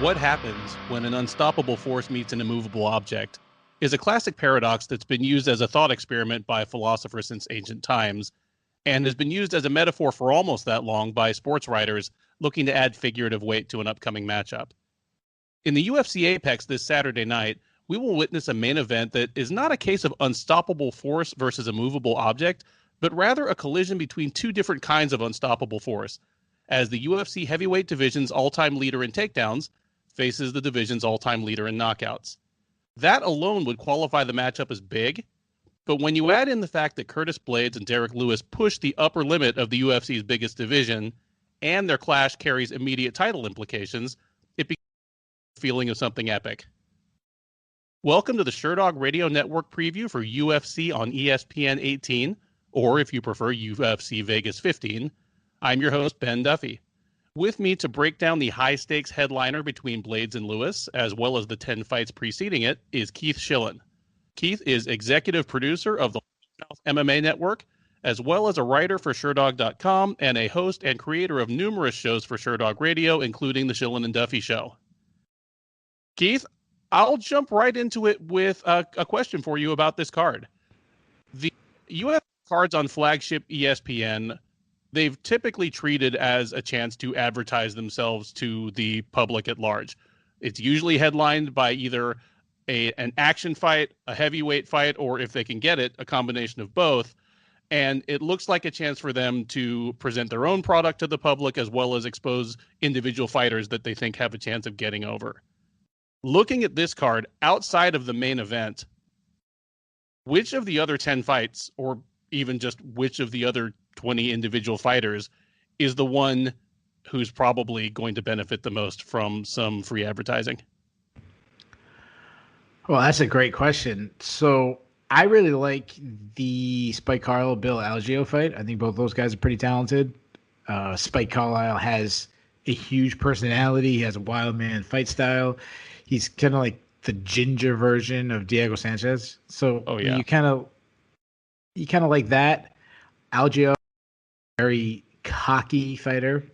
What happens when an unstoppable force meets an immovable object is a classic paradox that's been used as a thought experiment by philosophers since ancient times, and has been used as a metaphor for almost that long by sports writers looking to add figurative weight to an upcoming matchup. In the UFC Apex this Saturday night, we will witness a main event that is not a case of unstoppable force versus a movable object, but rather a collision between two different kinds of unstoppable force, as the UFC heavyweight division's all-time leader in takedowns faces the division's all-time leader in knockouts. That alone would qualify the matchup as big, but when you add in the fact that Curtis Blaydes and Derrick Lewis push the upper limit of the UFC's biggest division, and their clash carries immediate title implications, it becomes a feeling of something epic. Welcome to the Sherdog Radio Network preview for UFC on ESPN 18, or if you prefer, UFC Vegas 15. I'm your host, Ben Duffy. With me to break down the high-stakes headliner between Blaydes and Lewis, as well as the 10 fights preceding it, is Keith Shillan. Keith is executive producer of the MMA Network, as well as a writer for Sherdog.com and a host and creator of numerous shows for Sherdog Radio, including the Shillan and Duffy Show. Keith, I'll jump right into it with a question for you about this card. The UFC cards on flagship ESPN, they've typically treated as a chance to advertise themselves to the public at large. It's usually headlined by either an action fight, a heavyweight fight, or if they can get it, a combination of both. And it looks like a chance for them to present their own product to the public, as well as expose individual fighters that they think have a chance of getting over. Looking at this card, outside of the main event, which of the other 10 fights, or even just which of the other 20 individual fighters, is the one who's probably going to benefit the most from some free advertising? Well, that's a great question. So I really like the Spike Carlyle Bill Algeo fight. I think both those guys are pretty talented. Spike Carlyle has a huge personality. He has a wild man fight style. He's kind of like the ginger version of Diego Sanchez. So you kind of like that. Algeo, very cocky fighter,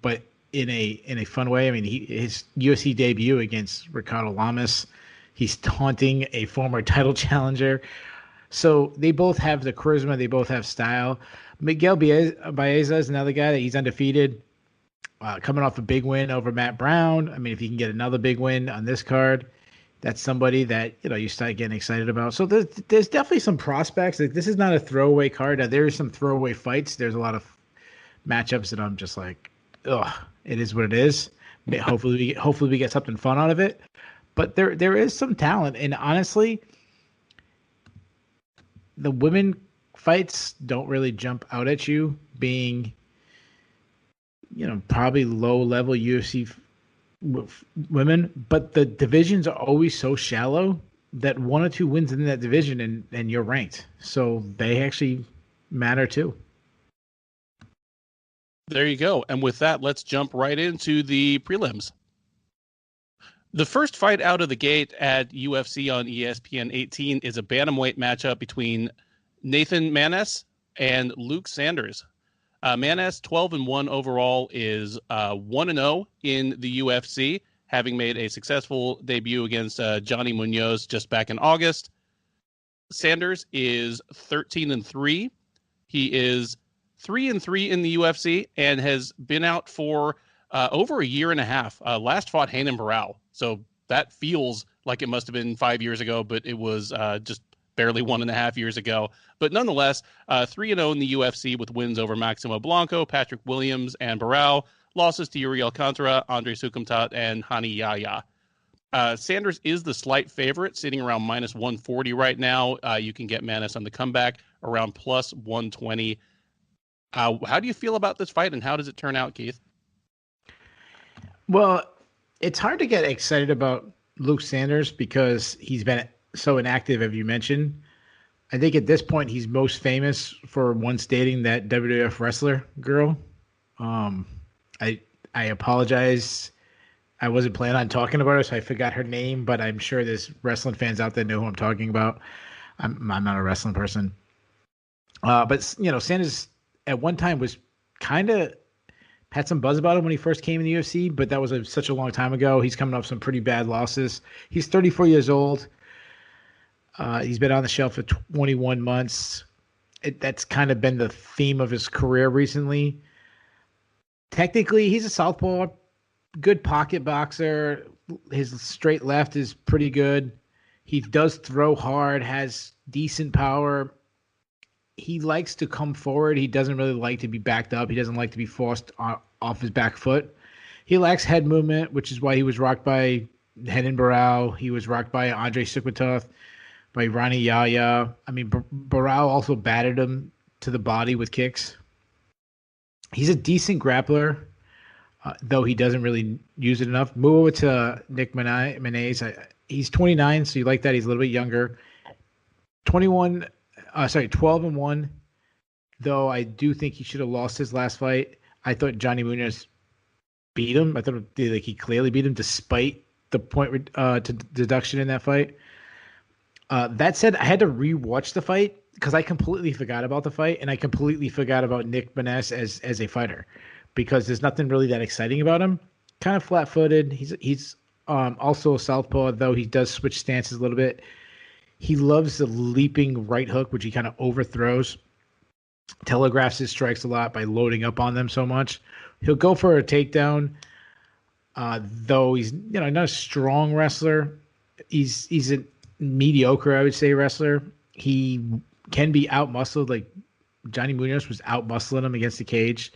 but in a fun way. I mean, his UFC debut against Ricardo Lamas, he's taunting a former title challenger. So they both have the charisma. They both have style. Miguel Baeza is another guy that he's undefeated, coming off a big win over Matt Brown. I mean, if he can get another big win on this card, that's somebody that, you start getting excited about. So there's definitely some prospects. Like, this is not a throwaway card. Now, there's some throwaway fights. There's a lot of matchups that I'm just like, ugh, it is what it is. Hopefully we get something fun out of it. But there is some talent. And honestly, the women fights don't really jump out at you being, probably low-level UFC women, but the divisions are always so shallow that one or two wins in that division and you're ranked. So they actually matter too. There you go. And with that, let's jump right into the prelims. The first fight out of the gate at UFC on ESPN 18 is a bantamweight matchup between Nathan Maness and Luke Sanders. Maness, 12-1 overall, is 1-0 in the UFC, having made a successful debut against Johnny Munoz just back in August. Sanders is 13-3. He is 3-3 in the UFC and has been out for over a year and a half. Last fought Hayden Barao, so that feels like it must have been 5 years ago, but it was just barely 1.5 years ago. But nonetheless, 3-0 in the UFC with wins over Maximo Blanco, Patrick Williams, and Barao. Losses to Yuri Alcantara, Andre Sukumtat, and Hani Yahya. Sanders is the slight favorite, sitting around minus 140 right now. You can get Maness on the comeback around plus 120. How do you feel about this fight, and how does it turn out, Keith? Well, it's hard to get excited about Luke Sanders because he's been so inactive, as you mentioned. I think at this point he's most famous for once dating that WWF wrestler girl. I apologize. I wasn't planning on talking about her, so I forgot her name, but I'm sure there's wrestling fans out there know who I'm talking about. I'm not a wrestling person. But Sanders at one time was kind of had some buzz about him when he first came in the UFC, but that was such a long time ago. He's coming off some pretty bad losses. He's 34 years old. He's been on the shelf for 21 months. That's kind of been the theme of his career recently. Technically, he's a southpaw, good pocket boxer. His straight left is pretty good. He does throw hard, has decent power. He likes to come forward. He doesn't really like to be backed up. He doesn't like to be forced off his back foot. He lacks head movement, which is why he was rocked by Renan Barão. He was rocked by Andrei Sukhotov, by Ronnie Yahya. I mean, Barão also battered him to the body with kicks. He's a decent grappler, though he doesn't really use it enough. Move over to Nick Maness. He's 29, so you like that. He's a little bit younger. 12-1, though I do think he should have lost his last fight. I thought Johnny Munoz beat him. I thought he clearly beat him despite the point to deduction in that fight. That said, I had to rewatch the fight because I completely forgot about the fight, and I completely forgot about Nick Maness as a fighter because there's nothing really that exciting about him. Kind of flat-footed. He's also a southpaw, though he does switch stances a little bit. He loves the leaping right hook, which he kind of overthrows. Telegraphs his strikes a lot by loading up on them so much. He'll go for a takedown, though he's not a strong wrestler. He's a mediocre, I would say, wrestler. He can be out-muscled. Like Johnny Munoz was out-muscling him against the cage.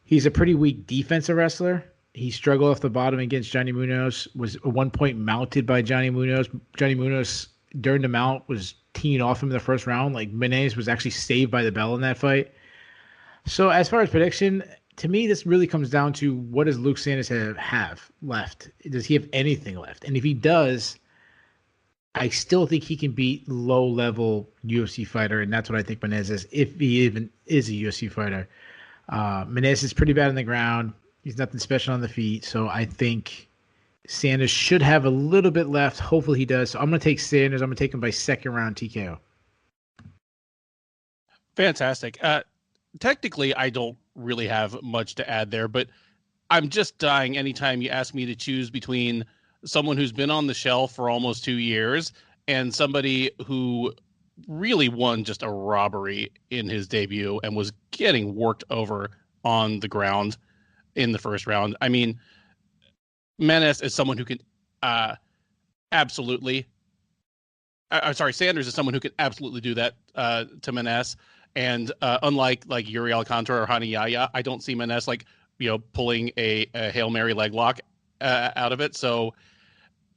He's a pretty weak defensive wrestler. He struggled off the bottom against Johnny Munoz, was at one point mounted by Johnny Munoz. Johnny Munoz, during the mount, was teeing off him in the first round. Like, Maness was actually saved by the bell in that fight. So as far as prediction, to me, this really comes down to what does Luke Santos have left? Does he have anything left? And if he does, I still think he can beat low-level UFC fighter, and that's what I think Maness is, if he even is a UFC fighter. Maness is pretty bad on the ground. He's nothing special on the feet, so I think Sanders should have a little bit left. Hopefully he does. So I'm going to take Sanders. I'm going to take him by second round TKO. Fantastic. Technically, I don't really have much to add there, but I'm just dying anytime you ask me to choose between someone who's been on the shelf for almost 2 years and somebody who really won just a robbery in his debut and was getting worked over on the ground in the first round. I mean, Maness is someone who can absolutely. Sanders is someone who can absolutely do that to Maness. And unlike like Yuri Alcantara or Hani Yahya, I don't see Maness pulling a Hail Mary leg lock out of it. So,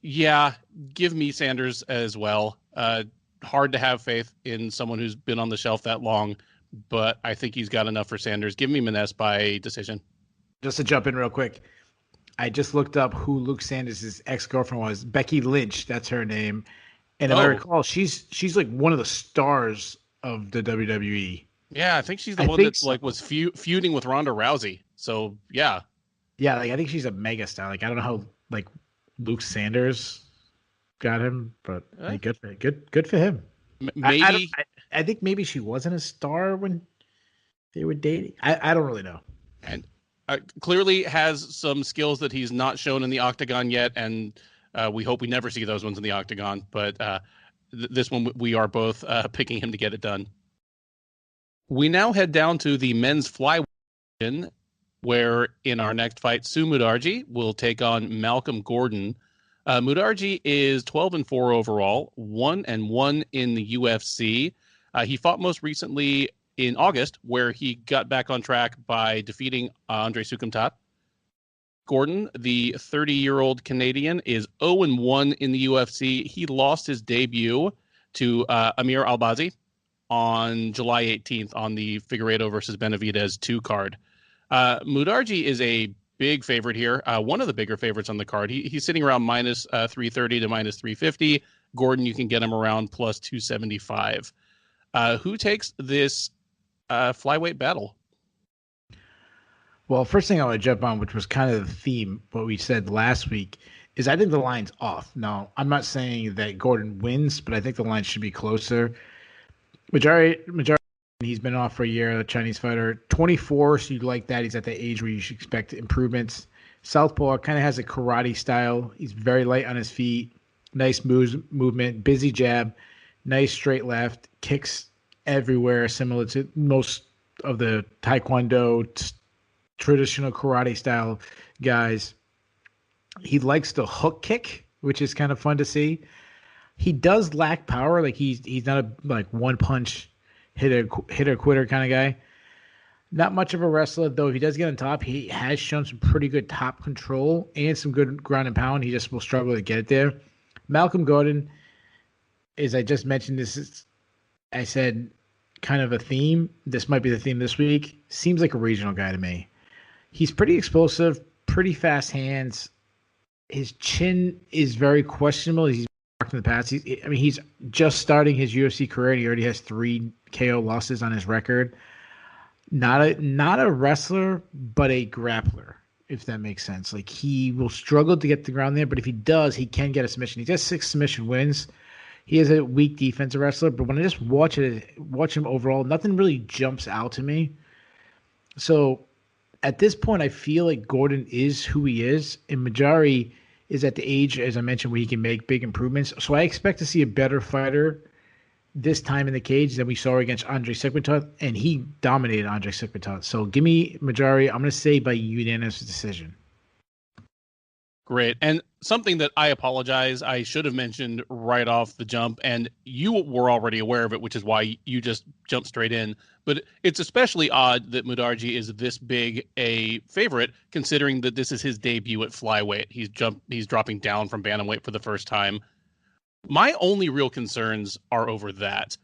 yeah, give me Sanders as well. Hard to have faith in someone who's been on the shelf that long, but I think he's got enough for Sanders. Give me Maness by decision. Just to jump in real quick, I just looked up who Luke Sanders' ex-girlfriend was. Becky Lynch, that's her name. And if I recall, she's like one of the stars of the WWE. Yeah, I think she's the one that was feuding with Ronda Rousey. So yeah, I think she's a mega star. Like I don't know how Luke Sanders got him, but good for him. Maybe I think maybe she wasn't a star when they were dating. I don't really know. And clearly has some skills that he's not shown in the octagon yet, and we hope we never see those ones in the octagon. But this one, we are both picking him to get it done. We now head down to the men's flyweight division, where in our next fight, Mudaerji will take on Malcolm Gordon. Mudaerji is 12-4 overall, 1-1 in the UFC. He fought most recently in August, where he got back on track by defeating Andrei Sukhotov. Gordon, the 30-year-old Canadian, is 0-1 in the UFC. He lost his debut to Amir Albazi on July 18th on the Figueiredo versus Benavidez 2 card. Mudaerji is a big favorite here, one of the bigger favorites on the card. He's sitting around minus 330 to minus 350. Gordon, you can get him around plus 275. Who takes this flyweight battle? Well, first thing I want to jump on, which was kind of the theme, what we said last week, is I think the line's off. Now, I'm not saying that Gordon wins, but I think the line should be closer. Majority He's been off for a year, a Chinese fighter. 24, so you like that. He's at the age where you should expect improvements. Southpaw kind of has a karate style. He's very light on his feet. Nice movement, busy jab, nice straight left, kicks everywhere, similar to most of the Taekwondo traditional karate style guys. He likes the hook kick, which is kind of fun to see. He does lack power. Like he's not a one punch hitter quitter kind of guy. Not much of a wrestler, though. If he does get on top, he has shown some pretty good top control and some good ground and pound. He just will struggle to get it there. Malcolm Gordon, as I just mentioned, I said, kind of a theme. This might be the theme this week. Seems like a regional guy to me. He's pretty explosive, pretty fast hands. His chin is very questionable. He's marked in the past. He's just starting his UFC career, and he already has 3 KO losses on his record. Not a wrestler, but a grappler, if that makes sense. Like, he will struggle to get the ground there, but if he does, he can get a submission. He has 6 submission wins. He is a weak defensive wrestler, but when I just watch him overall, nothing really jumps out to me. So at this point, I feel like Gordon is who he is, and Mudaerji is at the age, as I mentioned, where he can make big improvements. So I expect to see a better fighter this time in the cage than we saw against Andre Sigmatot, and he dominated Andre Sigmatot. So give me Mudaerji. I'm going to say by unanimous decision. Great. And something that I apologize, I should have mentioned right off the jump, and you were already aware of it, which is why you just jumped straight in. But it's especially odd that Mudaerji is this big a favorite, considering that this is his debut at flyweight. He's dropping down from bantamweight for the first time. My only real concerns are over that.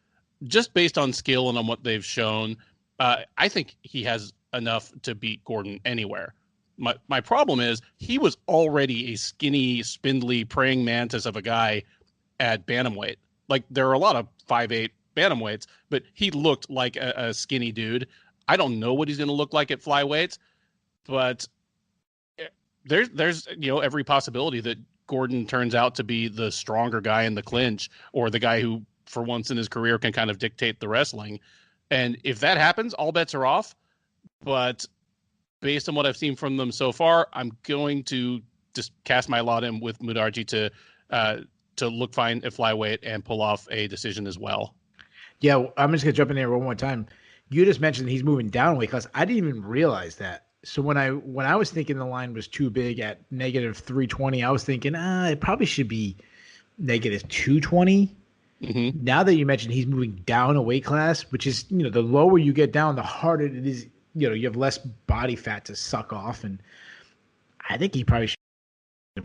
Just based on skill and on what they've shown, I think he has enough to beat Gordon anywhere. My problem is he was already a skinny, spindly, praying mantis of a guy at bantamweight. Like, there are a lot of 5'8" bantamweights, but he looked like a skinny dude. I don't know what he's going to look like at flyweights, but there's every possibility that Gordon turns out to be the stronger guy in the clinch, or the guy who, for once in his career, can kind of dictate the wrestling. And if that happens, all bets are off. But based on what I've seen from them so far, I'm going to just cast my lot in with Mudaerji to look fine at flyweight and pull off a decision as well. Yeah, I'm just going to jump in there one more time. You just mentioned he's moving down weight class. I didn't even realize that. So when I was thinking the line was too big at negative 320, I was thinking, it probably should be negative 220. Mm-hmm. Now that you mentioned he's moving down a weight class, which is, the lower you get down, the harder it is. You have less body fat to suck off, and I think he probably should be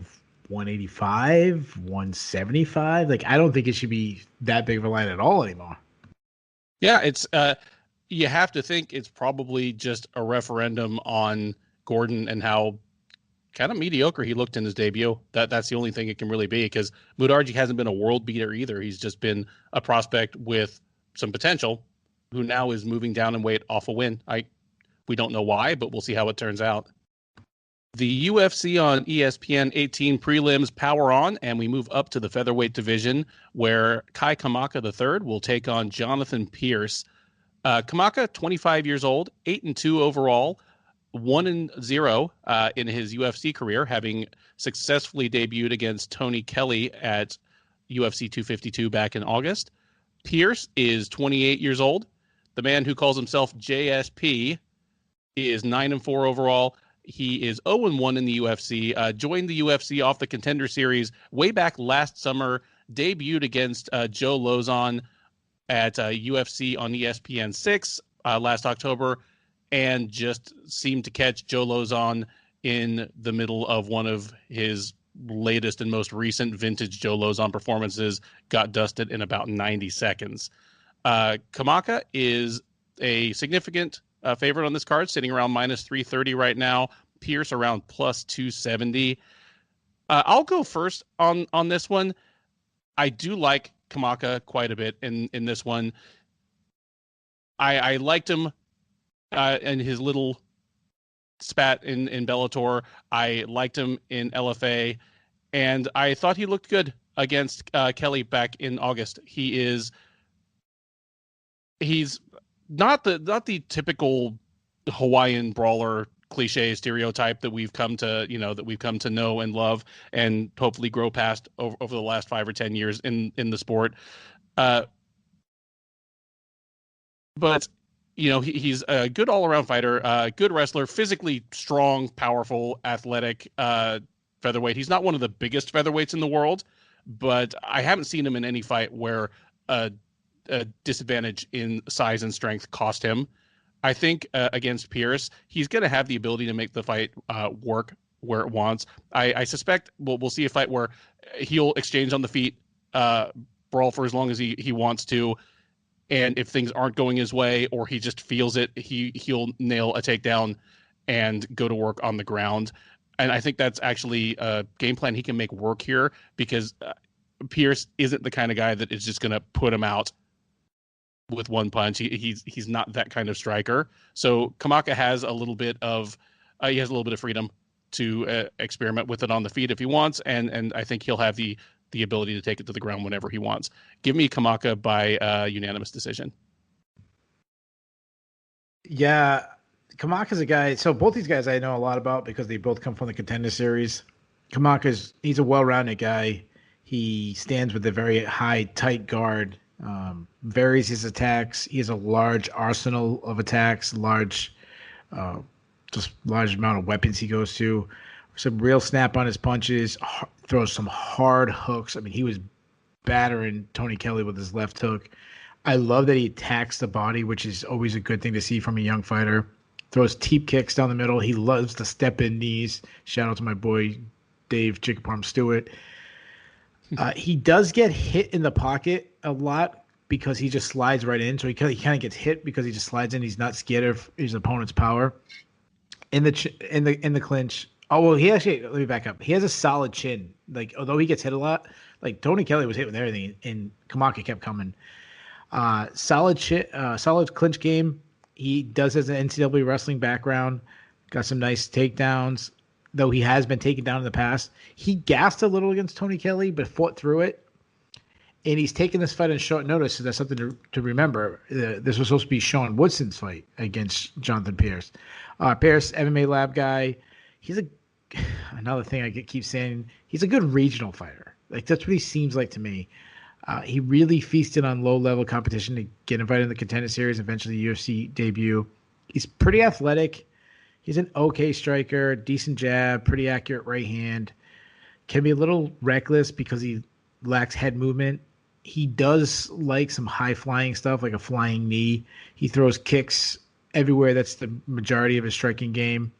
185, 175. Like, I don't think it should be that big of a line at all anymore. Yeah, it's you have to think it's probably just a referendum on Gordon and how kind of mediocre he looked in his debut. That's the only thing it can really be, because Mudaerji hasn't been a world beater either. He's just been a prospect with some potential who now is moving down in weight off a win. We don't know why, but we'll see how it turns out. The UFC on ESPN 18 prelims power on, and we move up to the featherweight division, where Kai Kamaka III will take on Jonathan Pearce. Kamaka, 25 years old, 8-2 overall, 1-0 in his UFC career, having successfully debuted against Tony Kelly at UFC 252 back in August. Pearce is 28 years old. The man who calls himself JSP is 9-4 overall. He is 0-1 in the UFC. Joined the UFC off the Contender Series way back last summer. Debuted against Joe Lozon at UFC on ESPN 6 last October, and just seemed to catch Joe Lozon in the middle of one of his latest and most recent vintage Joe Lozon performances. Got dusted in about 90 seconds. Kamaka is a significant favorite on this card, sitting around minus 330 right now. Pearce around plus 270. I'll go first on this one. I do like Kamaka quite a bit in this one. I liked him in his little spat in Bellator. I liked him in LFA, and I thought he looked good against Kelly back in August. He's not the typical Hawaiian brawler cliche stereotype that we've come to know and love and hopefully grow past over the last 5 or 10 years in the sport. But he's a good all-around fighter, good wrestler, physically strong, powerful, athletic, featherweight. He's not one of the biggest featherweights in the world, but I haven't seen him in any fight where a disadvantage in size and strength cost him. I think against Pearce, he's going to have the ability to make the fight work where it wants. I suspect we'll see a fight where he'll exchange on the feet, brawl for as long as he wants to, and if things aren't going his way or he just feels it, he'll nail a takedown and go to work on the ground. And I think that's actually a game plan he can make work here, because Pearce isn't the kind of guy that is just going to put him out with one punch. He's not that kind of striker. So Kamaka has a little bit of freedom to experiment with it on the feet if he wants, and I think he'll have the ability to take it to the ground whenever he wants. Give me Kamaka by unanimous decision. Yeah, Kamaka's a guy. So both these guys I know a lot about because they both come from the Contender Series. He's a well-rounded guy. He stands with a very high, tight guard. Varies his attacks. He has a large arsenal of attacks, large amount of weapons he goes to. Some real snap on his punches. Throws some hard hooks. I mean, he was battering Tony Kelly with his left hook. I love that he attacks the body, which is always a good thing to see from a young fighter. Throws teep kicks down the middle. He loves to step in knees. Shout out to my boy Dave Chicken Parm Stewart. He does get hit in the pocket a lot because he just slides right in. So he kind of gets hit because he just slides in. He's not scared of his opponent's power. In the clinch. Oh, well, let me back up. He has a solid chin. Like, although he gets hit a lot, like Tony Kelly was hit with everything, and Kamaka kept coming. Solid clinch game. He does has an NCAA wrestling background. Got some nice takedowns, though he has been taken down in the past. He gassed a little against Tony Kelly, but fought through it. And he's taking this fight on short notice, so that's something to remember. This was supposed to be Sean Woodson's fight against Jonathan Pearce. Pearce, MMA lab guy. He's another thing I keep saying. He's a good regional fighter. Like, that's what he seems like to me. He really feasted on low-level competition to get invited in the Contender Series, eventually UFC debut. He's pretty athletic. He's an okay striker, decent jab, pretty accurate right hand. Can be a little reckless because he lacks head movement. He does like some high-flying stuff, like a flying knee. He throws kicks everywhere. That's the majority of his striking game.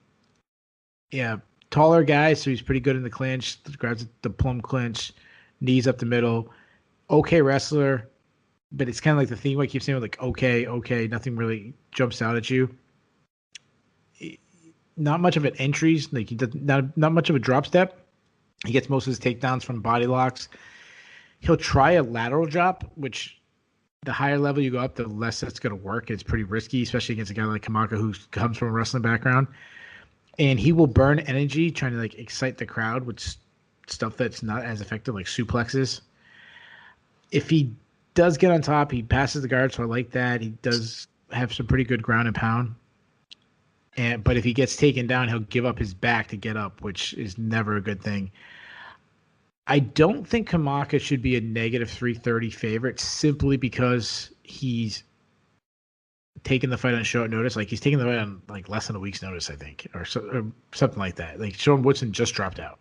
Yeah, taller guy, so he's pretty good in the clinch. Grabs the plum clinch, knees up the middle. Okay wrestler, but it's kind of like the theme I keep saying, like, okay, nothing really jumps out at you. Not much of an entries, like he does not much of a drop step. He gets most of his takedowns from body locks. He'll try a lateral drop, which the higher level you go up, the less that's going to work. It's pretty risky, especially against a guy like Kamaka who comes from a wrestling background. And he will burn energy trying to like excite the crowd with stuff that's not as effective, like suplexes. If he does get on top, he passes the guard, so I like that. He does have some pretty good ground and pound. But if he gets taken down, he'll give up his back to get up, which is never a good thing. I don't think Kamaka should be a negative 330 favorite simply because he's taking the fight on short notice. Like, he's taking the fight on like less than a week's notice, I think, or something like that. Like, Sean Woodson just dropped out.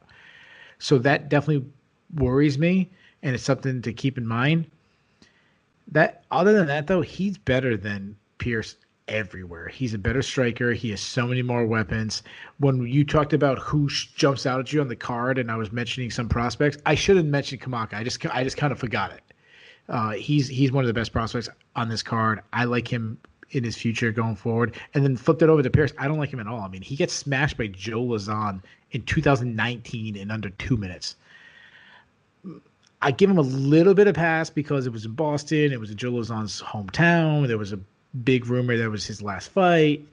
So that definitely worries me, and it's something to keep in mind. That other than that, though, he's better than Pearce everywhere. He's a better striker. He has so many more weapons. When you talked about who jumps out at you on the card, and I was mentioning some prospects, I should have mentioned Kamaka. I just kind of forgot it. He's one of the best prospects on this card. I like him in his future going forward. And then flipped it over to Pearce. I don't like him at all. I mean, he gets smashed by Joe Lazan in 2019 in under 2 minutes. I give him a little bit of pass because it was in Boston. It was in Joe Lazan's hometown. There was a big rumor that was his last fight.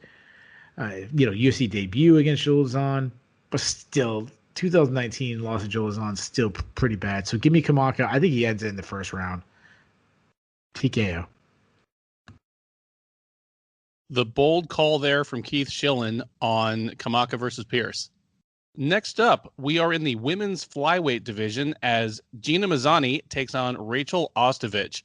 UFC debut against Joe Lazan. But still, 2019 loss to Joe Lazan still pretty bad. So give me Kamaka. I think he ends it in the first round. TKO. The bold call there from Keith Shillan on Kamaka versus Pearce. Next up, we are in the women's flyweight division as Gina Mazany takes on Rachael Ostovich.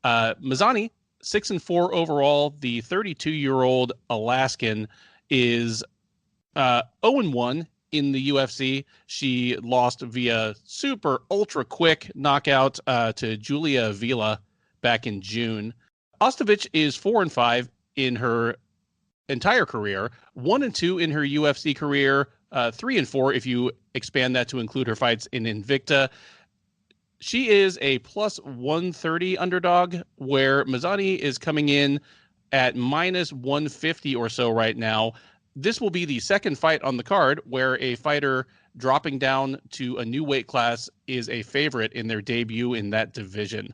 Mazany, 6-4 overall. The 32-year-old Alaskan is 0-1 in the UFC. She lost via super ultra quick knockout to Julia Avila back in June. Ostovich is 4-5 in her entire career, 1-2 in her UFC career, 3-4 if you expand that to include her fights in Invicta. She is a plus 130 underdog, where Mazany is coming in at minus 150 or so right now. This will be the second fight on the card where a fighter dropping down to a new weight class is a favorite in their debut in that division.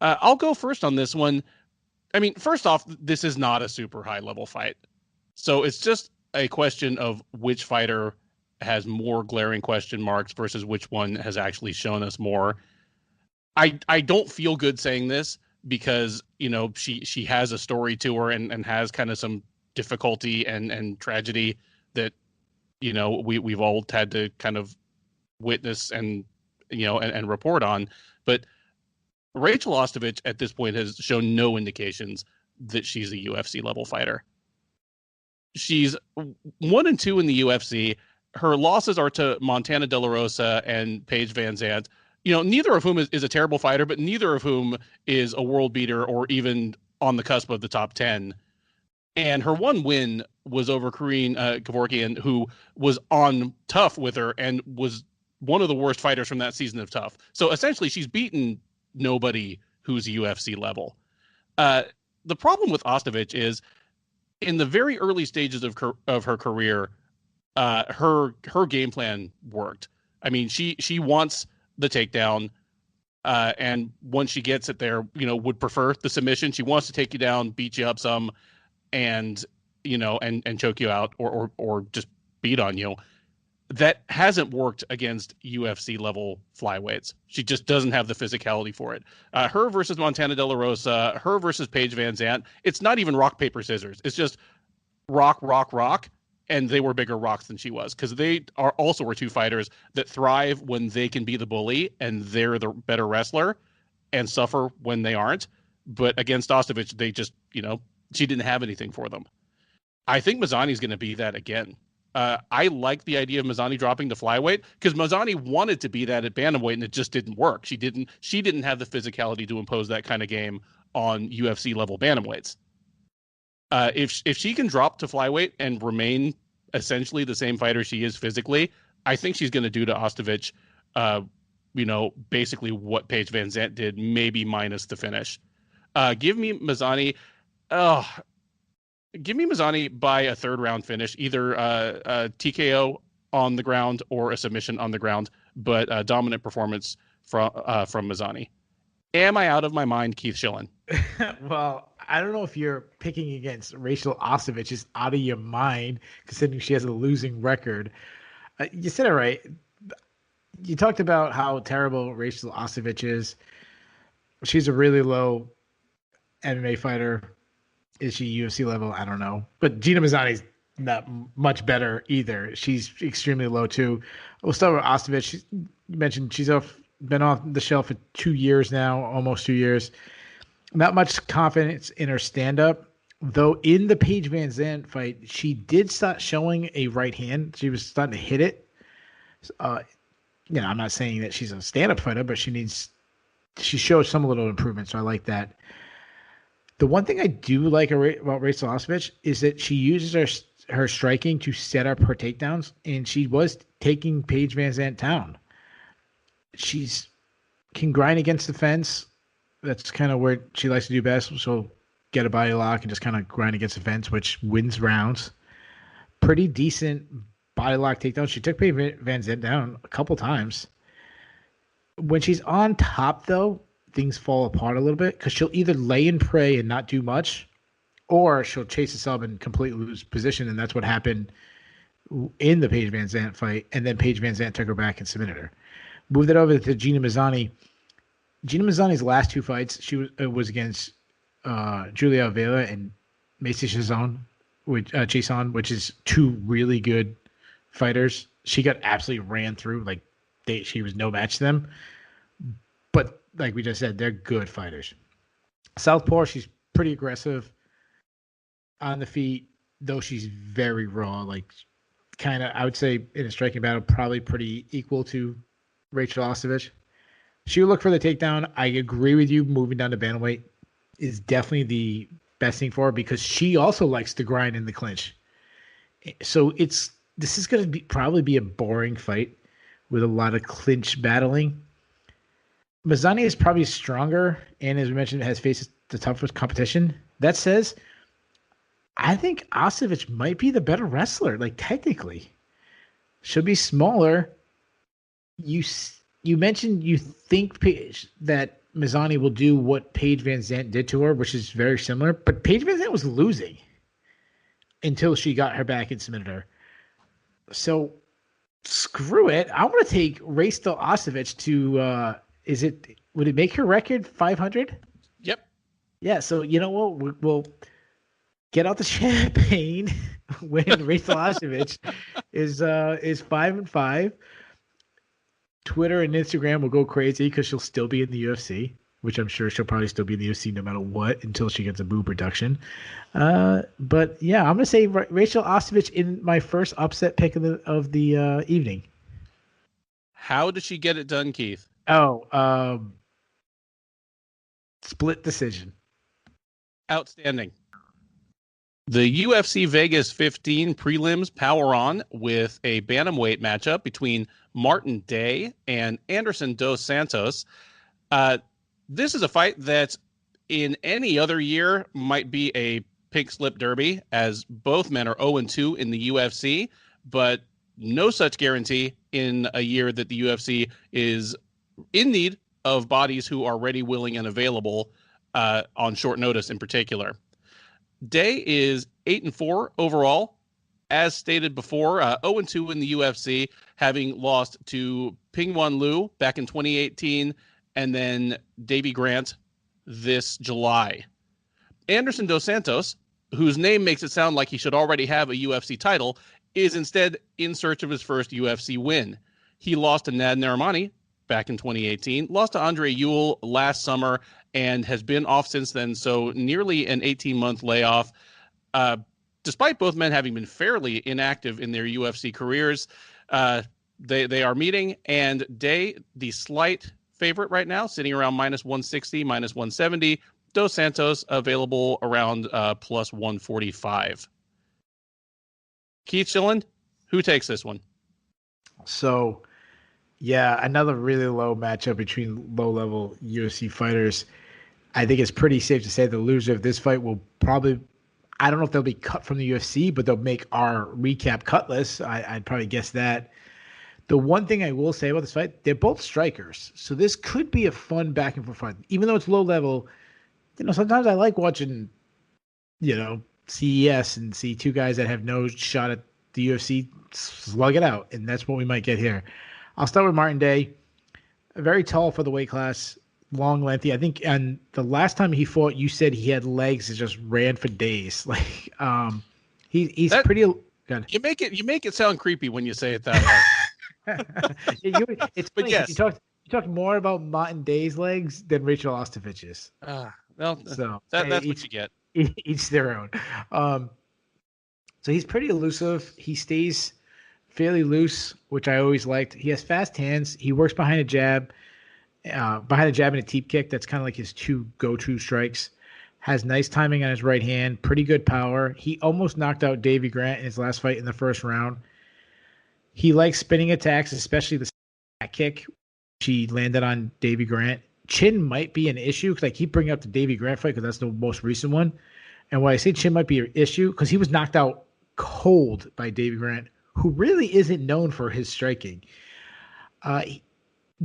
I'll go first on this one. I mean, first off, this is not a super high level fight. So it's just a question of which fighter has more glaring question marks versus which one has actually shown us more. I don't feel good saying this because, you know, she has a story to her and has kind of some difficulty and tragedy that, you know, we've all had to kind of witness and, you know, and report on. But Rachael Ostovich at this point has shown no indications that she's a UFC level fighter. She's 1-2 in the UFC. Her losses are to Montana De La Rosa and Paige Van Zandt, you know, neither of whom is a terrible fighter, but neither of whom is a world beater or even on the cusp of the top 10. And her one win was over Karine Kevorkian, who was on Tough with her and was one of the worst fighters from that season of Tough. So essentially, she's beaten nobody who's UFC level. The problem with Ostovich is in the very early stages of her career, her game plan worked. I mean, she wants the takedown, and once she gets it there, you know, would prefer the submission. She wants to take you down, beat you up some, and, you know, and choke you out or just beat on you. That hasn't worked against UFC level flyweights. She just doesn't have the physicality for it. Her versus Montana De La Rosa, her versus Paige Van Zandt. It's not even rock, paper, scissors. It's just rock, rock, rock. And they were bigger rocks than she was, because they were two fighters that thrive when they can be the bully and they're the better wrestler, and suffer when they aren't. But against Ostovich, they just, you know, she didn't have anything for them. I think Mazany's going to be that again. I like the idea of Mazany dropping to flyweight because Mazany wanted to be that at bantamweight and it just didn't work. She didn't have the physicality to impose that kind of game on UFC level bantamweights. If she can drop to flyweight and remain essentially the same fighter she is physically, I think she's going to do to Ostovich, you know, basically what Paige Van Zandt did, maybe minus the finish. Give me Mazany. Give me Mazany by a third round finish, either a TKO on the ground or a submission on the ground, but a dominant performance from Mazany. Am I out of my mind, Keith Shillan? Well, I don't know if you're picking against Rachael Ostovich is out of your mind, considering she has a losing record. You said it right. You talked about how terrible Rachael Ostovich is. She's a really low MMA fighter. Is she UFC level? I don't know. But Gina Mazany's not much better either. She's extremely low too. We'll start with Ostovich. You mentioned she's been off the shelf for 2 years now, almost 2 years. Not much confidence in her stand-up, though in the Paige Van Zandt fight, she did start showing a right hand. She was starting to hit it. You know, I'm not saying that she's a stand-up fighter, but she shows some little improvement, so I like that. The one thing I do like about Rachael Ostovich is that she uses her striking to set up her takedowns, and she was taking Paige Van Zandt down. She's can grind against the fence. That's kind of where she likes to do best. So get a body lock and just kind of grind against the fence, which wins rounds. Pretty decent body lock takedown. She took Paige Van Zandt down a couple times. When she's on top, though, things fall apart a little bit because she'll either lay and pray and not do much, or she'll chase a sub and completely lose position, and that's what happened in the Paige Van Zandt fight, and then Paige Van Zandt took her back and submitted her. Moved it over to Gina Mazany. Gina Mazany's last two fights, she was against Julia Avila, and Macy Chiasson, which is two really good fighters. She got absolutely ran through. Like she was no match to them. But like we just said, they're good fighters. Southpaw, she's pretty aggressive on the feet, though she's very raw. Like kind of, I would say in a striking battle, probably pretty equal to Rachael Ostovich. She would look for the takedown. I agree with you. Moving down to bantamweight is definitely the best thing for her because she also likes to grind in the clinch. So this is going to probably be a boring fight with a lot of clinch battling. Mazany is probably stronger and, as we mentioned, has faced the toughest competition. That says, I think Ostovich might be the better wrestler. Like technically, she'll be smaller. You mentioned you think that Mazany will do what Paige Van Zandt did to her, which is very similar. But Paige Van Zandt was losing until she got her back and submitted her. So screw it. I want to take Rachael Ostovich to. Would it make her record 500? Yep. Yeah. So you know what? We'll get out the champagne when Rachael Ostovich is 5-5. Twitter and Instagram will go crazy because she'll still be in the UFC, which I'm sure she'll probably still be in the UFC no matter what until she gets a boob reduction. But yeah, I'm gonna say Rachael Ostovich in my first upset pick of the evening. How did she get it done, Keith? Split decision. Outstanding. The UFC Vegas 15 prelims power on with a bantamweight matchup between Martin Day and Anderson dos Santos. This is a fight that in any other year might be a pink slip derby, as both men are 0-2 in the UFC, but no such guarantee in a year that the UFC is in need of bodies who are ready, willing, and available on short notice in particular. Day is 8-4 overall. As stated before, 0-2 in the UFC, having lost to Pingwan Liu back in 2018 and then Davy Grant this July. Anderson dos Santos, whose name makes it sound like he should already have a UFC title, is instead in search of his first UFC win. He lost to Nad Narimani back in 2018, lost to Andre Ewell last summer, and has been off since then, so nearly an 18-month layoff. Despite both men having been fairly inactive in their UFC careers, they are meeting, and Day, the slight favorite right now, sitting around -160, -170. Dos Santos available around +145. Keith Shillan, who takes this one? So, yeah, another really low matchup between low-level UFC fighters. I think it's pretty safe to say the loser of this fight will probably, I don't know if they'll be cut from the UFC, but they'll make our recap cut list. I'd probably guess that. The one thing I will say about this fight, they're both strikers. So this could be a fun back and forth fight. Even though it's low level, sometimes I like watching, CES and see two guys that have no shot at the UFC slug it out. And that's what we might get here. I'll start with Martin Day. Very tall for the weight class, long, lengthy. I think, and the last time he fought, you said he had legs that just ran for days. Like, he's pretty good. You make it sound creepy when you say it that way. It's funny, yes. You talk more about Martin Day's legs than Rachael Ostovich's. So that's what you get. Each their own. So he's pretty elusive. He stays fairly loose, which I always liked. He has fast hands. He works behind a jab and a teep kick. That's kind of like his two go-to strikes. Has nice timing on his right hand. Pretty good power. He almost knocked out Davy Grant in his last fight in the first round. He likes spinning attacks, especially the back kick. She landed on Davy Grant. Chin might be an issue because I keep bringing up the Davy Grant fight because that's the most recent one. And why I say chin might be an issue because he was knocked out cold by Davy Grant, who really isn't known for his striking.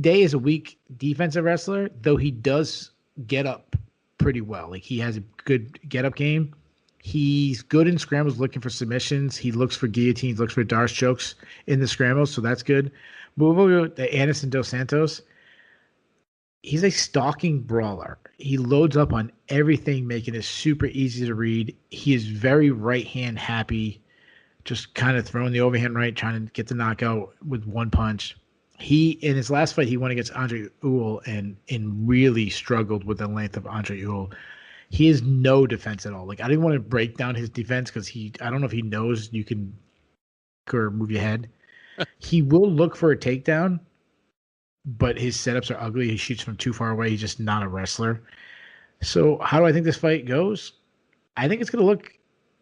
Day is a weak defensive wrestler, though he does get up pretty well. Like he has a good get-up game. He's good in scrambles looking for submissions. He looks for guillotines, looks for Darce chokes in the scrambles, so that's good. Move over to Anderson dos Santos. he's a stalking brawler. He loads up on everything, making it super easy to read. He is very right hand happy, just kind of throwing the overhand right, trying to get the knockout with one punch. He in his last fight, he went against Andre Ewell and really struggled with the length of Andre Ewell. He has no defense at all. Like I didn't want to break down his defense because I don't know if he knows you can or move your head. He will look for a takedown, but his setups are ugly. He shoots from too far away. He's just not a wrestler. So how do I think this fight goes? I think it's going to look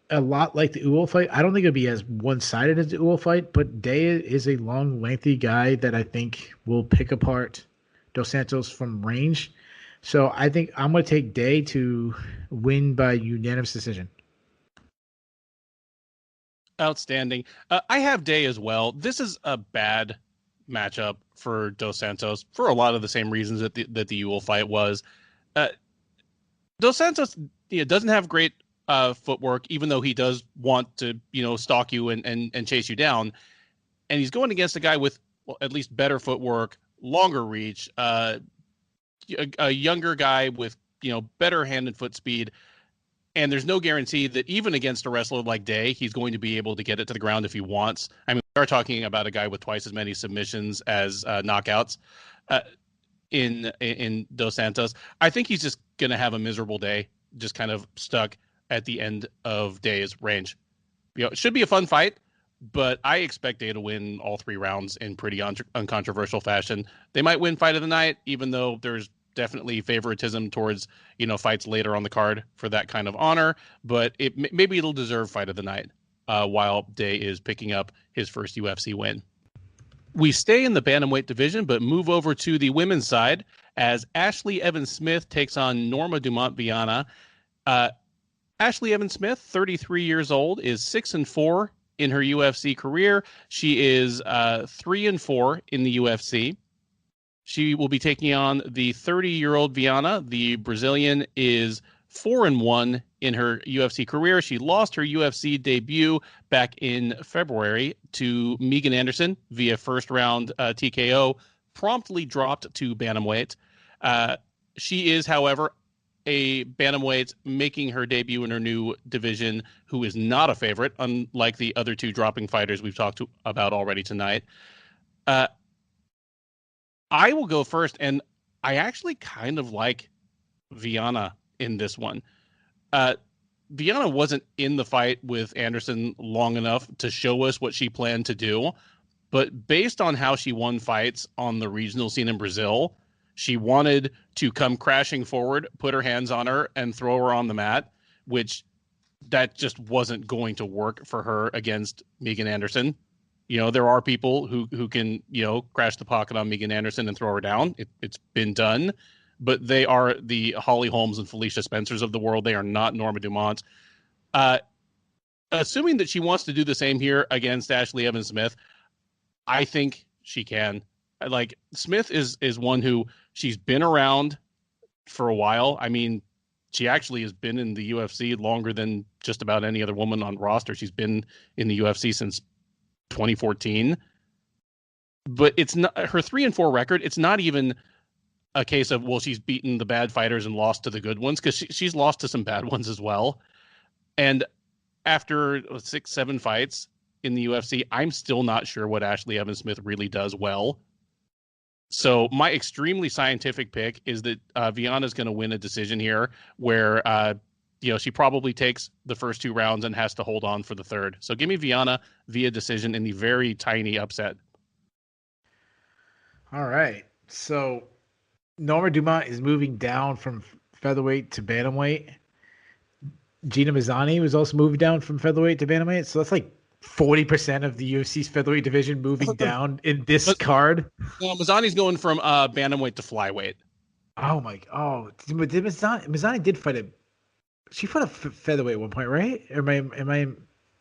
a lot like the Ewell fight. I don't think it'll be as one-sided as the Ewell fight, but Day is a long, lengthy guy that I think will pick apart Dos Santos from range. So I think I'm going to take Day to win by unanimous decision. Outstanding. I have Day as well. This is a bad matchup for Dos Santos for a lot of the same reasons that the Ewell fight was. Dos Santos doesn't have great footwork, even though he does want to stalk you and chase you down. And he's going against a guy with at least better footwork, longer reach, a younger guy with better hand and foot speed. And there's no guarantee that even against a wrestler like Day, he's going to be able to get it to the ground if he wants. I mean, we are talking about a guy with twice as many submissions as knockouts in Dos Santos. I think he's just going to have a miserable day, just kind of stuck at the end of Day's range. It should be a fun fight, but I expect Day to win all 3 rounds in pretty uncontroversial fashion. They might win fight of the night, even though there's definitely favoritism towards fights later on the card for that kind of honor, but maybe it'll deserve fight of the night while Day is picking up his first UFC win. We stay in the bantamweight division, but move over to the women's side as Ashlee Evans-Smith takes on Norma Dumont Viana. Ashlee Evans-Smith, 33 years old, is 6-4 in her UFC career. She is 3-4 in the UFC. She will be taking on the 30-year-old Viana. The Brazilian is 4-1 in her UFC career. She lost her UFC debut back in February to Megan Anderson via first-round TKO, promptly dropped to bantamweight. She is, however, a bantamweight making her debut in her new division who is not a favorite, unlike the other 2 dropping fighters we've talked about already tonight. I will go first, and I actually kind of like Viana in this one. Viana wasn't in the fight with Anderson long enough to show us what she planned to do, but based on how she won fights on the regional scene in Brazil, she wanted to come crashing forward, put her hands on her, and throw her on the mat, which that just wasn't going to work for her against Megan Anderson. There are people who can, crash the pocket on Megan Anderson and throw her down. It's been done, but they are the Holly Holmes and Felicia Spencers of the world. They are not Norma Dumont. Assuming that she wants to do the same here against Ashlee Evans-Smith, I think she can. Like, Smith is one who she's been around for a while. I mean, she actually has been in the UFC longer than just about any other woman on roster. She's been in the UFC since 2014, but it's not her 3-4 record. It's not even a case of, well, she's beaten the bad fighters and lost to the good ones, because she's lost to some bad ones as well. And after 6-7 fights in the UFC, I'm still not sure what Ashlee Evans-Smith really does well. So my extremely scientific pick is that Viana's going to win a decision here where she probably takes the first 2 rounds and has to hold on for the third. So give me Viana via decision in the very tiny upset. All right. So Norma Dumont is moving down from featherweight to bantamweight. Gina Mazany was also moving down from featherweight to bantamweight. So that's like 40% of the UFC's featherweight division moving down in this card. Well, Mazany's going from bantamweight to flyweight. Oh my! Oh, did Mazany did fight a? She fought a featherweight at one point, right? Or am I